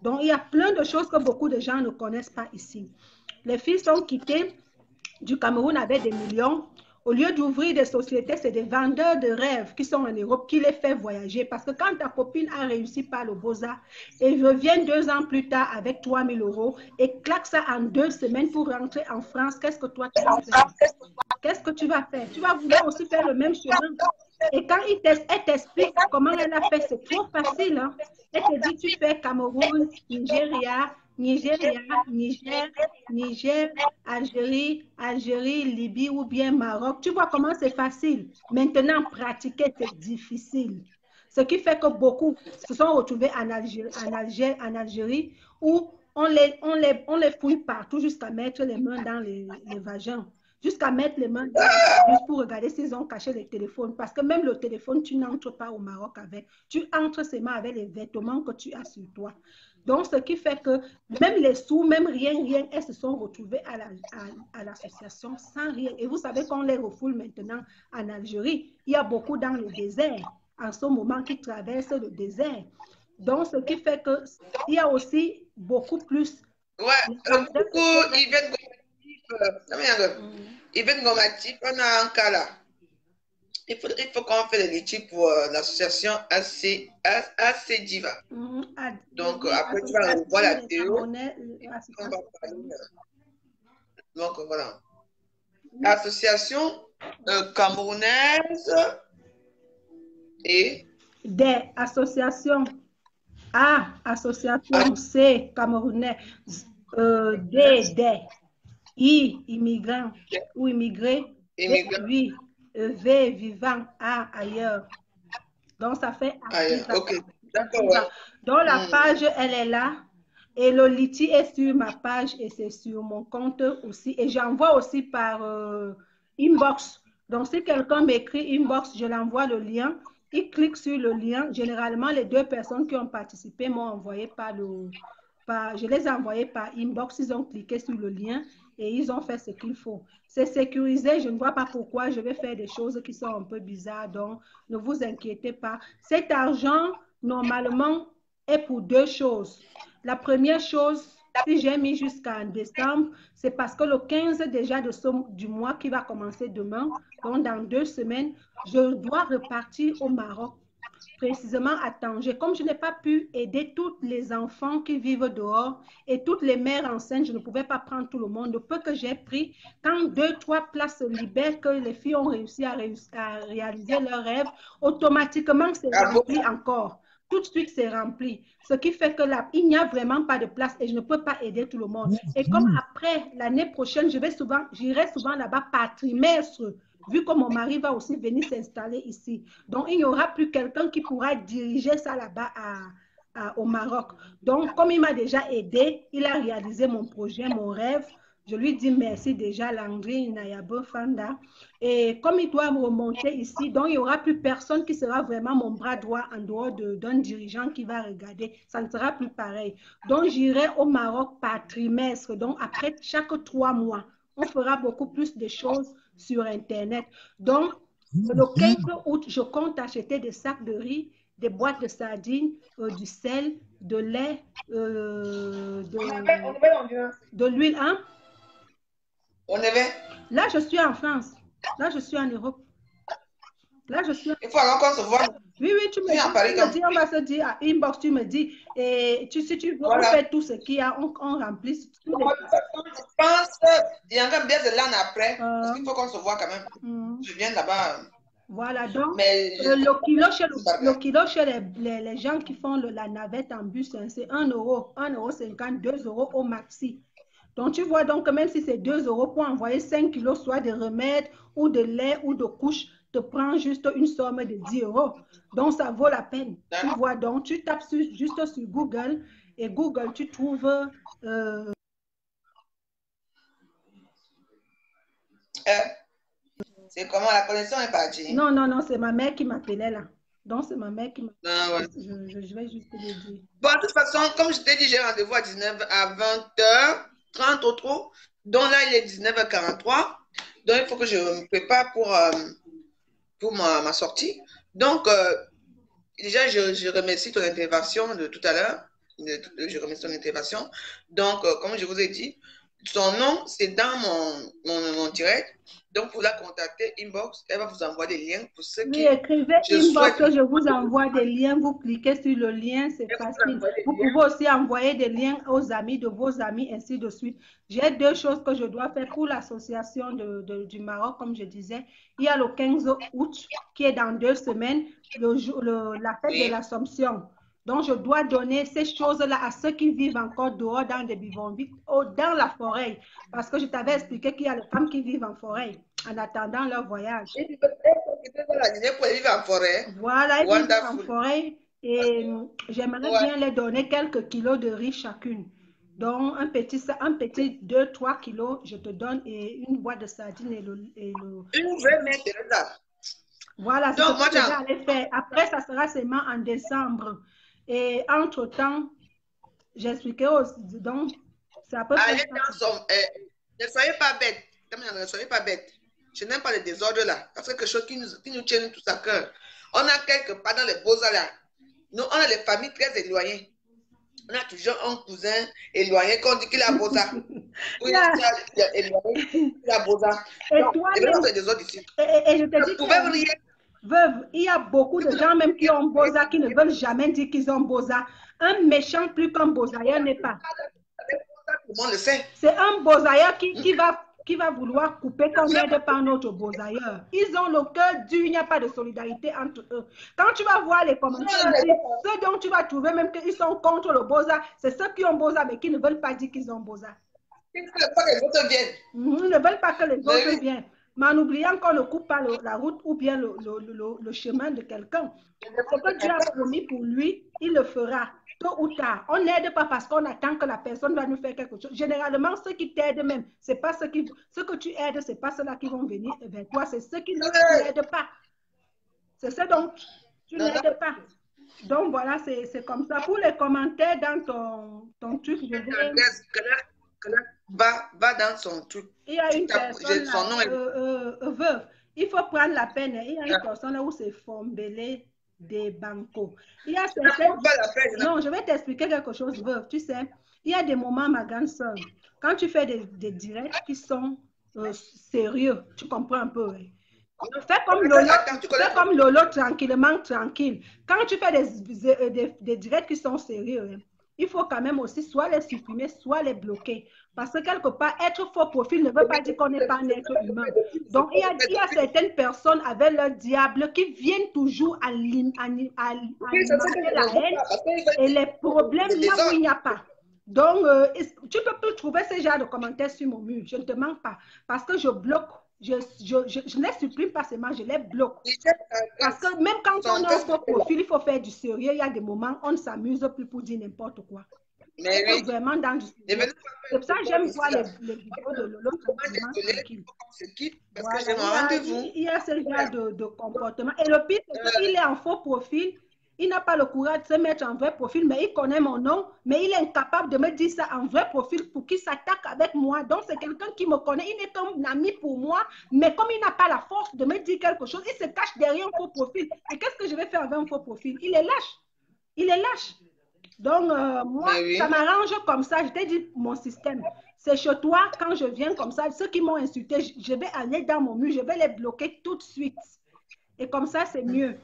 Donc, il y a plein de choses que beaucoup de gens ne connaissent pas ici. Les filles sont quittées du Cameroun avec des millions. Au lieu d'ouvrir des sociétés, c'est des vendeurs de rêves qui sont en Europe qui les fait voyager. Parce que quand ta copine a réussi par le Beaux-Arts et revient 2 ans plus tard avec 3 000 € et claque ça en 2 semaines pour rentrer en France, qu'est-ce que toi tu vas faire? Qu'est-ce que tu vas faire? Tu vas vouloir aussi faire le même chemin. Et quand elle t'explique comment elle a fait, c'est trop facile. Hein? Elle te dit, tu fais Cameroun, Niger, Algérie, Libye ou bien Maroc. Tu vois comment c'est facile. Maintenant, pratiquer, c'est difficile. Ce qui fait que beaucoup se sont retrouvés en Algérie où on les fouille partout jusqu'à mettre les mains dans les vagins. jusqu'à mettre les mains dans les bus pour regarder s'ils ont caché les téléphones. Parce que même le téléphone, tu n'entres pas au Maroc avec. Tu entres seulement avec les vêtements que tu as sur toi. Donc, ce qui fait que même les sous, même rien, elles se sont retrouvées à l'association sans rien. Et vous savez qu'on les refoule maintenant en Algérie. Il y a beaucoup dans le désert, en ce moment, qui traversent le désert. Donc, ce qui fait qu'il y a aussi beaucoup plus. Ouais, beaucoup, Yvette Gomatif, on a un cas là. Il faut qu'on fasse les litiges pour l'association AC Diva. Donc, après, tu vas revoir la vidéo. On va parler. Donc, voilà. Association camerounaise et des associations. A, association. C, camerounais. D, I, immigrant ou immigré. Oui. V, vivant. A, ailleurs. Donc, ça fait ailleurs. Ok. D'accord. Donc, la page, elle est là. Et le liti est sur ma page et c'est sur mon compte aussi. Et j'envoie aussi par inbox. Donc, si quelqu'un m'écrit inbox, je l'envoie le lien. Il clique sur le lien. Généralement, les 2 personnes qui ont participé m'ont envoyé je les ai envoyés par inbox. Ils ont cliqué sur le lien et ils ont fait ce qu'il faut. C'est sécurisé. Je ne vois pas pourquoi je vais faire des choses qui sont un peu bizarres. Donc, ne vous inquiétez pas. Cet argent, normalement, est pour 2 choses. La première chose, si j'ai mis jusqu'en décembre, c'est parce que le 15 déjà du mois qui va commencer demain, donc dans 2 semaines, je dois repartir au Maroc, précisément à Tanger. Comme je n'ai pas pu aider tous les enfants qui vivent dehors et toutes les mères enceintes, je ne pouvais pas prendre tout le monde. Le peu que j'ai pris, quand 2, 3 places libèrent, que les filles ont réussi à réaliser leurs rêves, automatiquement, c'est rempli encore. Tout de suite, c'est rempli. Ce qui fait que là, il n'y a vraiment pas de place et je ne peux pas aider tout le monde. Et comme après, l'année prochaine, j'irai souvent là-bas par trimestre, vu que mon mari va aussi venir s'installer ici. Donc, il n'y aura plus quelqu'un qui pourra diriger ça là-bas au Maroc. Donc, comme il m'a déjà aidé, il a réalisé mon projet, mon rêve. Je lui dis merci déjà, Landry Nayabe Fanda. Et comme il doit me remonter ici, donc il n'y aura plus personne qui sera vraiment mon bras droit en dehors d'un dirigeant qui va regarder. Ça ne sera plus pareil. Donc, j'irai au Maroc par trimestre. Donc, après chaque 3 mois, on fera beaucoup plus de choses sur Internet. Donc, le 15 août, je compte acheter des sacs de riz, des boîtes de sardines, du sel, de lait, de l'huile, hein? On avait. Là, je suis en France. Là, je suis en Europe. Là, je suis. Il faut alors qu'on se voit. Oui, tu me dis, on va se dire à inbox, tu me dis, et si tu veux, on fait tout ce qu'il y a, on remplit. Je pense qu'il y a encore bien de l'an après, parce qu'il faut qu'on se voit quand même. Je viens là-bas. Voilà, donc le kilo chez les gens qui font la navette en bus, hein, c'est 1 euro, 1,50 €, 2 € au maxi. Donc, tu vois, donc même si c'est 2 € pour envoyer 5 kilos, soit de remèdes ou de lait ou de couches, te prend juste une somme de 10 €. Donc, ça vaut la peine. Tu vois, donc tu tapes juste sur Google et Google, tu trouves... c'est comment la connexion est partie? Non, c'est ma mère qui m'appelait là. Donc, c'est ma mère qui m'appelait. Je vais juste le dire. Bon, de toute façon, comme je t'ai dit, j'ai rendez-vous à 20h30 au trop. Donc là, il est 19h43. Donc, il faut que je me prépare pour ma sortie. Donc, déjà, je remercie ton intervention de tout à l'heure. Je remercie ton intervention. Donc, comme je vous ai dit, son nom, c'est dans mon direct. Donc, pour la contacter, inbox, elle va vous envoyer des liens pour ceux qui... Oui, écrivez inbox, je vous envoie des liens. Vous cliquez sur le lien, c'est facile. Vous pouvez aussi envoyer des liens aux amis de vos amis, ainsi de suite. J'ai 2 choses que je dois faire pour l'association du Maroc, comme je disais. Il y a le 15 août, qui est dans 2 semaines, la fête de l'Assomption. Donc, je dois donner ces choses-là à ceux qui vivent encore dehors dans des bidonvilles, dans la forêt. Parce que je t'avais expliqué qu'il y a les femmes qui vivent en forêt en attendant leur voyage. Voilà, elles vivent en forêt et j'aimerais bien les donner quelques kilos de riz chacune. Donc, un petit 2-3 kilos, je te donne et une boîte de sardines et le... Une vraie mère Teresa. Voilà, c'est Donc, ce moi, que je vais aller faire. Après, ça sera seulement en décembre. Et entre-temps, j'expliquais aussi. Donc, c'est à peu près allez ça. dans son... ne soyez pas bête. Ne soyez pas bête. Je n'aime pas le désordre là. Parce que quelque chose qui nous tient tous à cœur. On a quelque part dans les beaux-arts là. Nous, on a les familles très éloignées. On a toujours un cousin éloigné qu'on dit qu'il a Beaux-Arts. Oui, il est éloigné, il a Beaux-Arts. Et Donc, toi, et maintenant, c'est des autres ici. et je te Vous dis pouvez rien. Veuve, il y a beaucoup de gens même qui ont Beaux-Arts qui ne veulent jamais dire qu'ils ont Beaux-Arts. Un méchant plus qu'un Beaux-Arts n'est pas. Tout le monde le sait. C'est un Beaux-Arts qui va vouloir couper qu'on n'aide pas notre Beaux-Arts. Ils ont le cœur dur, il n'y a pas de solidarité entre eux. Quand tu vas voir les commentaires ici, ceux dont tu vas trouver même qu'ils sont contre le Beaux-Arts, c'est ceux qui ont Beaux-Arts mais qui ne veulent pas dire qu'ils ont Beaux-Arts. Ils ne veulent pas que les autres viennent. Ils ne veulent pas que les autres viennent. Mais en oubliant qu'on ne coupe pas la route ou bien le chemin de quelqu'un. Ce que Dieu a promis pour lui, il le fera. Tôt ou tard, on n'aide pas parce qu'on attend que la personne va nous faire quelque chose. Généralement, ceux qui t'aident même, c'est pas ceux que tu aides, c'est pas ceux-là qui vont venir vers toi, c'est ceux qui ne t'aident pas. C'est ça donc, tu n'aides pas. Donc voilà, c'est comme ça. Pour les commentaires dans ton truc, je vais... Va dans son truc. Il y a une personne là, veuve, il faut prendre la peine. Il y a une personne là où c'est Fombele des Banco. Il y a certaines... Non, je vais t'expliquer quelque chose, veuve. Tu sais, il y a des moments, ma grande soeur, quand tu fais des directs qui sont sérieux, tu comprends un peu. Fais comme Lolo, tranquillement, tranquille. Quand tu fais des directs qui sont sérieux, il faut quand même aussi soit les supprimer, soit les bloquer. Parce que quelque part, être faux profil ne veut pas dire qu'on n'est pas un être humain. Donc, il y a certaines personnes avec leur diable qui viennent toujours alimenter la haine et les problèmes là où il n'y a pas. Donc, tu peux plus trouver ce genre de commentaires sur mon mur. Je ne te manque pas. Parce que je bloque. Je ne les supprime pas seulement, je les bloque. Parce que même quand on a un faux profil, il faut faire du sérieux. Il y a des moments, on ne s'amuse plus pour dire n'importe quoi. Mais oui. Vraiment dans du sérieux. C'est pour ça que j'aime voir les vidéos de Lolo tranquillement tranquille. Voilà, il y a ce genre de comportement. Et le pire, c'est qu'il est en faux profil. Il n'a pas le courage de se mettre en vrai profil, mais il connaît mon nom, mais il est incapable de me dire ça en vrai profil pour qu'il s'attaque avec moi. Donc, c'est quelqu'un qui me connaît, il est comme un ami pour moi, mais comme il n'a pas la force de me dire quelque chose, il se cache derrière un faux profil. Et qu'est-ce que je vais faire avec un faux profil? Il est lâche. Il est lâche. Donc, moi, ça m'arrange comme ça. Je t'ai dit mon système. C'est chez toi, quand je viens comme ça, ceux qui m'ont insulté, je vais aller dans mon mur, je vais les bloquer tout de suite. Et comme ça, c'est mieux.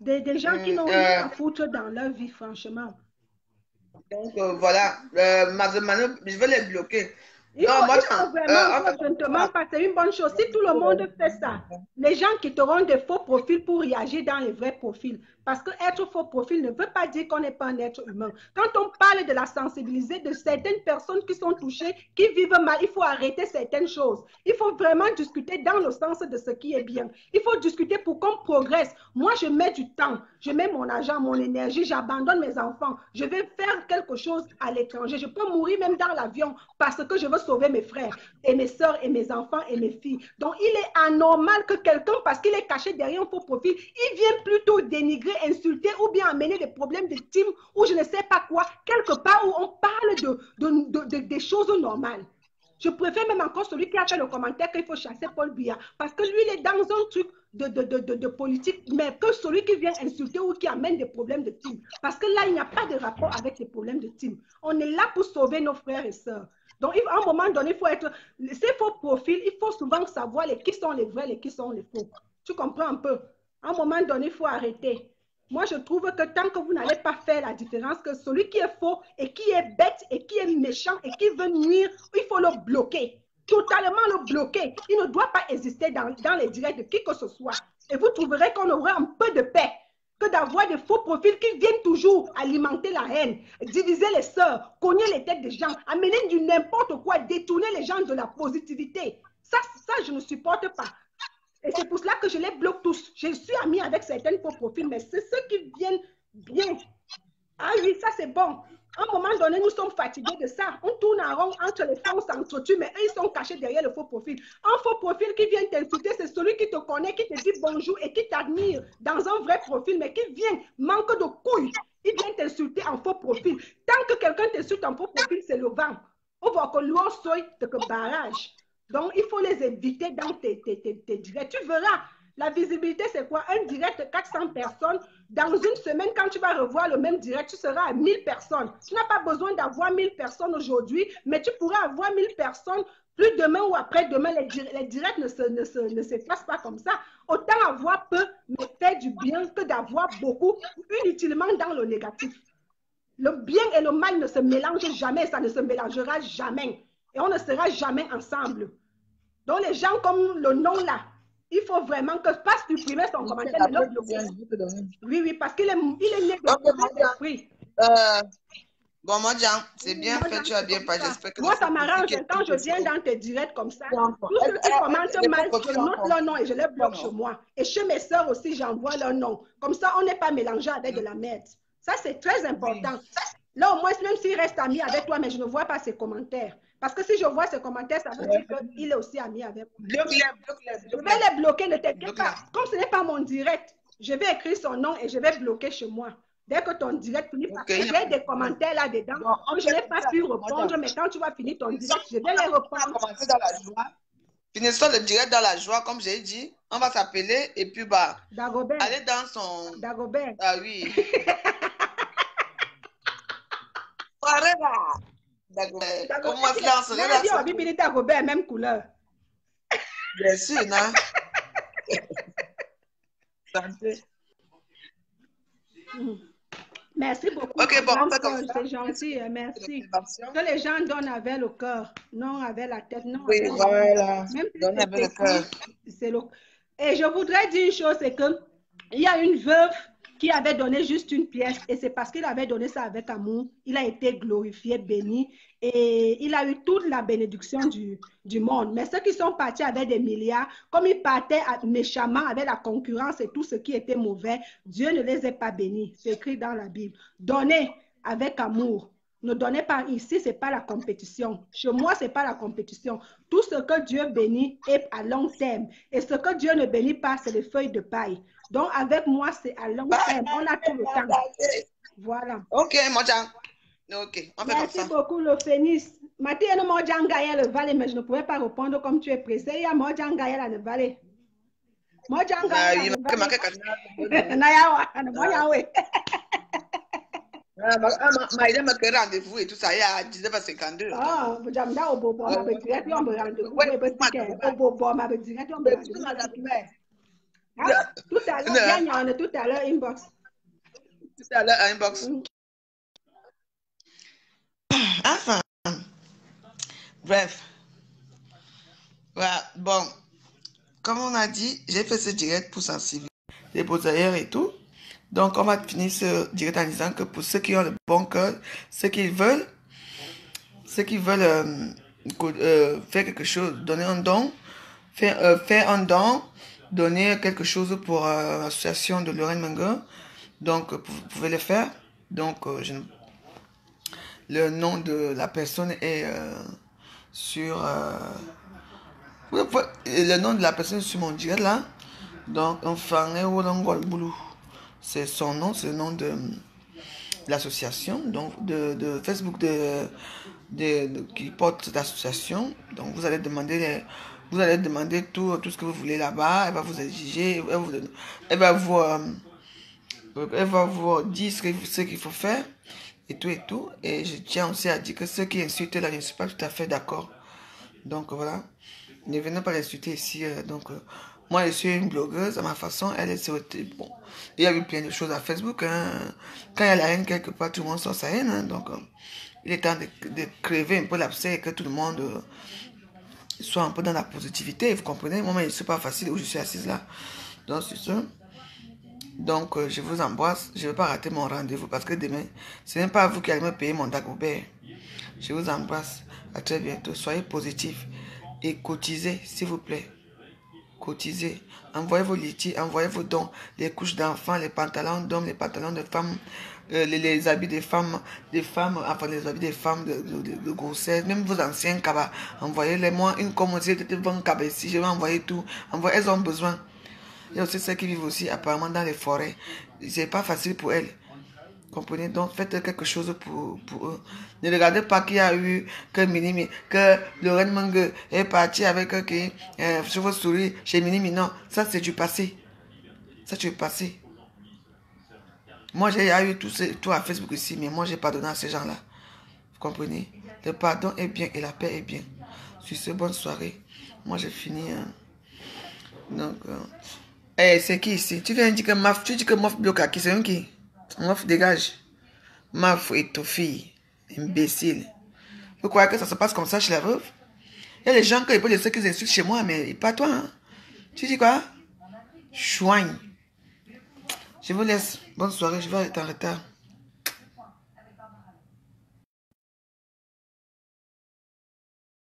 Des gens qui n'ont rien à foutre dans leur vie, franchement. Donc, voilà, je vais les bloquer. Il faut vraiment, je ne te mens pas, c'est une bonne chose. Si tout le monde fait ça, les gens quitteront des faux profils pour réagir dans les vrais profils. Parce que être faux profil ne veut pas dire qu'on n'est pas un être humain. Quand on parle de la sensibilité de certaines personnes qui sont touchées, qui vivent mal, il faut arrêter certaines choses. Il faut vraiment discuter dans le sens de ce qui est bien. Il faut discuter pour qu'on progresse. Moi, je mets du temps, je mets mon argent, mon énergie, j'abandonne mes enfants. Je vais faire quelque chose à l'étranger. Je peux mourir même dans l'avion parce que je veux sauver mes frères et mes soeurs et mes enfants et mes filles. Donc, il est anormal que quelqu'un, parce qu'il est caché derrière un faux profil, il vient plutôt dénigrer, insulter ou bien amener des problèmes de team ou je ne sais pas quoi, quelque part où on parle des choses normales. Je préfère même encore celui qui a fait le commentaire qu'il faut chasser Paul Biya parce que lui, il est dans un truc de politique, mais que celui qui vient insulter ou qui amène des problèmes de team. Parce que là, il n'y a pas de rapport avec les problèmes de team. On est là pour sauver nos frères et sœurs. Donc, à un moment donné, il faut être... Ces faux profils, il faut souvent savoir qui sont les vrais et qui sont les faux. Tu comprends un peu? À un moment donné, il faut arrêter. Moi, je trouve que tant que vous n'allez pas faire la différence, que celui qui est faux et qui est bête et qui est méchant et qui veut nuire, il faut le bloquer. Totalement le bloquer. Il ne doit pas exister dans les directs de qui que ce soit. Et vous trouverez qu'on aura un peu de paix que d'avoir des faux profils qui viennent toujours alimenter la haine, diviser les sœurs, cogner les têtes des gens, amener du n'importe quoi, détourner les gens de la positivité. Ça, je ne supporte pas. Et c'est pour cela que je les bloque tous. Je suis amie avec certains faux profils, mais c'est ceux qui viennent bien. Ah oui, ça c'est bon. À un moment donné, nous sommes fatigués de ça. On tourne en rond entre les fonds, on s'entretue, mais eux, ils sont cachés derrière le faux profil. Un faux profil qui vient t'insulter, c'est celui qui te connaît, qui te dit bonjour et qui t'admire dans un vrai profil, mais qui vient, manque de couilles. Il vient t'insulter en faux profil. Tant que quelqu'un t'insulte en faux profil, c'est le vent. On voit que l'eau soit de barrage. Donc, il faut les éviter dans tes directs. Tu verras, la visibilité, c'est quoi? Un direct de 400 personnes. Dans une semaine, quand tu vas revoir le même direct, tu seras à 1000 personnes. Tu n'as pas besoin d'avoir 1000 personnes aujourd'hui, mais tu pourras avoir 1000 personnes plus demain ou après-demain. Les directs ne s'effacent pas comme ça. Autant avoir peu, mais faire du bien que d'avoir beaucoup, inutilement dans le négatif. Le bien et le mal ne se mélangent jamais, ça ne se mélangera jamais. Et on ne sera jamais ensemble. Donc, les gens comme le nom là, il faut vraiment que passe supprimer son commentaire. Oui, oui, parce qu'il est né de l'esprit. Bon, moi, Jean, c'est bien fait, tu as bien pas. J'espère que moi, ça m'arrange quand je viens dans tes directs comme ça. Tous ceux qui commentent mal, je note leur nom et je les bloque chez moi. Et chez mes soeurs aussi, j'envoie leur nom. Comme ça, on n'est pas mélangé avec de la merde. Ça, c'est très important. Là, au moins, même s'il reste ami avec toi, mais je ne vois pas ses commentaires. Parce que si je vois ses commentaires, ça veut dire qu'il est aussi ami avec moi. Je vais les bloquer, ne t'inquiète pas. Comme ce n'est pas mon direct, je vais écrire son nom et je vais bloquer chez moi. Dès que ton direct finit par... J'ai des commentaires là-dedans. Je n'ai pas pu répondre, mais quand tu vas finir ton direct, je vais les reprendre. Finissons le direct dans la joie, comme j'ai dit. On va s'appeler et puis bah, Dagobert. aller dans son... Dagobert. Ah oui. Dagobert. Comment on se lance là? Dagobert, même couleur. Bien sûr, non? Santé. Merci beaucoup. Ok, bon, on fait comme ça. C'est gentil, merci. Que les gens donnent avec le cœur, non avec la tête, non. Oui, voilà. Même si donne avec le cœur. Et je voudrais dire une chose, c'est que il y a une veuve qui avait donné juste une pièce et c'est parce qu'il avait donné ça avec amour. Il a été glorifié, béni et il a eu toute la bénédiction du monde. Mais ceux qui sont partis avec des milliards, comme ils partaient méchamment avec la concurrence et tout ce qui était mauvais, Dieu ne les a pas bénis. C'est écrit dans la Bible. Donnez avec amour. Ne donnez pas ici, ce n'est pas la compétition. Chez moi, ce n'est pas la compétition. Tout ce que Dieu bénit est à long terme. Et ce que Dieu ne bénit pas, c'est les feuilles de paille. Donc, avec moi, c'est à long terme. On a tout le temps. Voilà. Ok, Mojan. Ok, on fait Merci comme ça. beaucoup, le Phénix. Mathilde, non, Mojan Gaël le valet, mais je ne pouvais pas répondre comme tu es pressé. Il y a Mojan Gaël à le valet. Mojan Gaël à le valet. Nayawa, Nayawa. Maïda m'a fait rendez-vous et tout ça, il y a 19h52. Ah, j'aime bien au bobo, ma petite, on me rendez-vous. Au bobo, ma petite, on me rendez-vous. Tout à l'heure, il y en a tout à l'heure, inbox. Tout à l'heure, inbox. Enfin, bref. Voilà, bon, comme on a dit, j'ai fait ce direct pour sensibiliser les beaux-ailleurs et tout. Donc, on va finir ce direct en disant que pour ceux qui ont le bon cœur, ceux qui veulent faire quelque chose, donner un don, faire un don, donner quelque chose pour l'association de Lorraine Mengo. Donc, vous pouvez le faire. Donc, le nom de la personne est sur... le nom de la personne est sur mon direct là. Donc, enfin, c'est son nom, c'est le nom de l'association, donc de Facebook qui porte cette association. Donc, vous allez demander tout ce que vous voulez là-bas. Elle va vous exiger, elle va vous dire ce qu'il faut faire et tout. Et je tiens aussi à dire que ceux qui insultent là, je ne suis pas tout à fait d'accord. Donc, voilà. Ne venez pas l'insulter ici. Moi, je suis une blogueuse à ma façon. Elle est bon. Il y a eu plein de choses à Facebook. Hein. Quand il y a la haine quelque part, tout le monde sort sa haine. Hein. Donc, il est temps de crever un peu l'abcès et que tout le monde soit un peu dans la positivité. Vous comprenez? Moi, je ne suis pas facile où je suis assise là. Donc, c'est ça. Donc, je vous embrasse. Je ne vais pas rater mon rendez-vous parce que demain, ce n'est pas vous qui allez me payer mon Dagobert. Je vous embrasse. À très bientôt. Soyez positifs et cotisez, s'il vous plaît. Cotisez. Envoyez vos litiges, envoyez vos dons. Les couches d'enfants, les pantalons d'hommes, les pantalons de femmes. les habits des femmes, enfin les habits des femmes de grossesse, même vos anciens cabas, envoyez-les moi une commande, si c'était 20 cabas ici, je vais envoyer tout, elles ont besoin. Il y a aussi celles qui vivent aussi apparemment dans les forêts, c'est pas facile pour elles. Comprenez, donc faites quelque chose pour eux. Ne regardez pas qu'il y a eu que Lorraine Mangue est parti avec chauve-souris chez Minimi. Non, ça c'est du passé. Ça c'est du passé. Moi j'ai eu tout à Facebook ici, mais moi j'ai pardonné à ces gens-là. Vous comprenez? Le pardon est bien et la paix est bien. Sur ce, bonne soirée. Moi j'ai fini. Donc, c'est qui ici? Tu viens dire que Maf, tu dis que Maf bloque à qui? C'est un qui? Maf dégage. Maf et ton fille. Imbécile. Vous croyez que ça se passe comme ça chez la veuve? Il y a des gens qui peuvent laisser qu'ils insultent chez moi, mais pas toi. Hein? Tu dis quoi? Chouigne. Je vous laisse. Bonne soirée, je vais être en retard.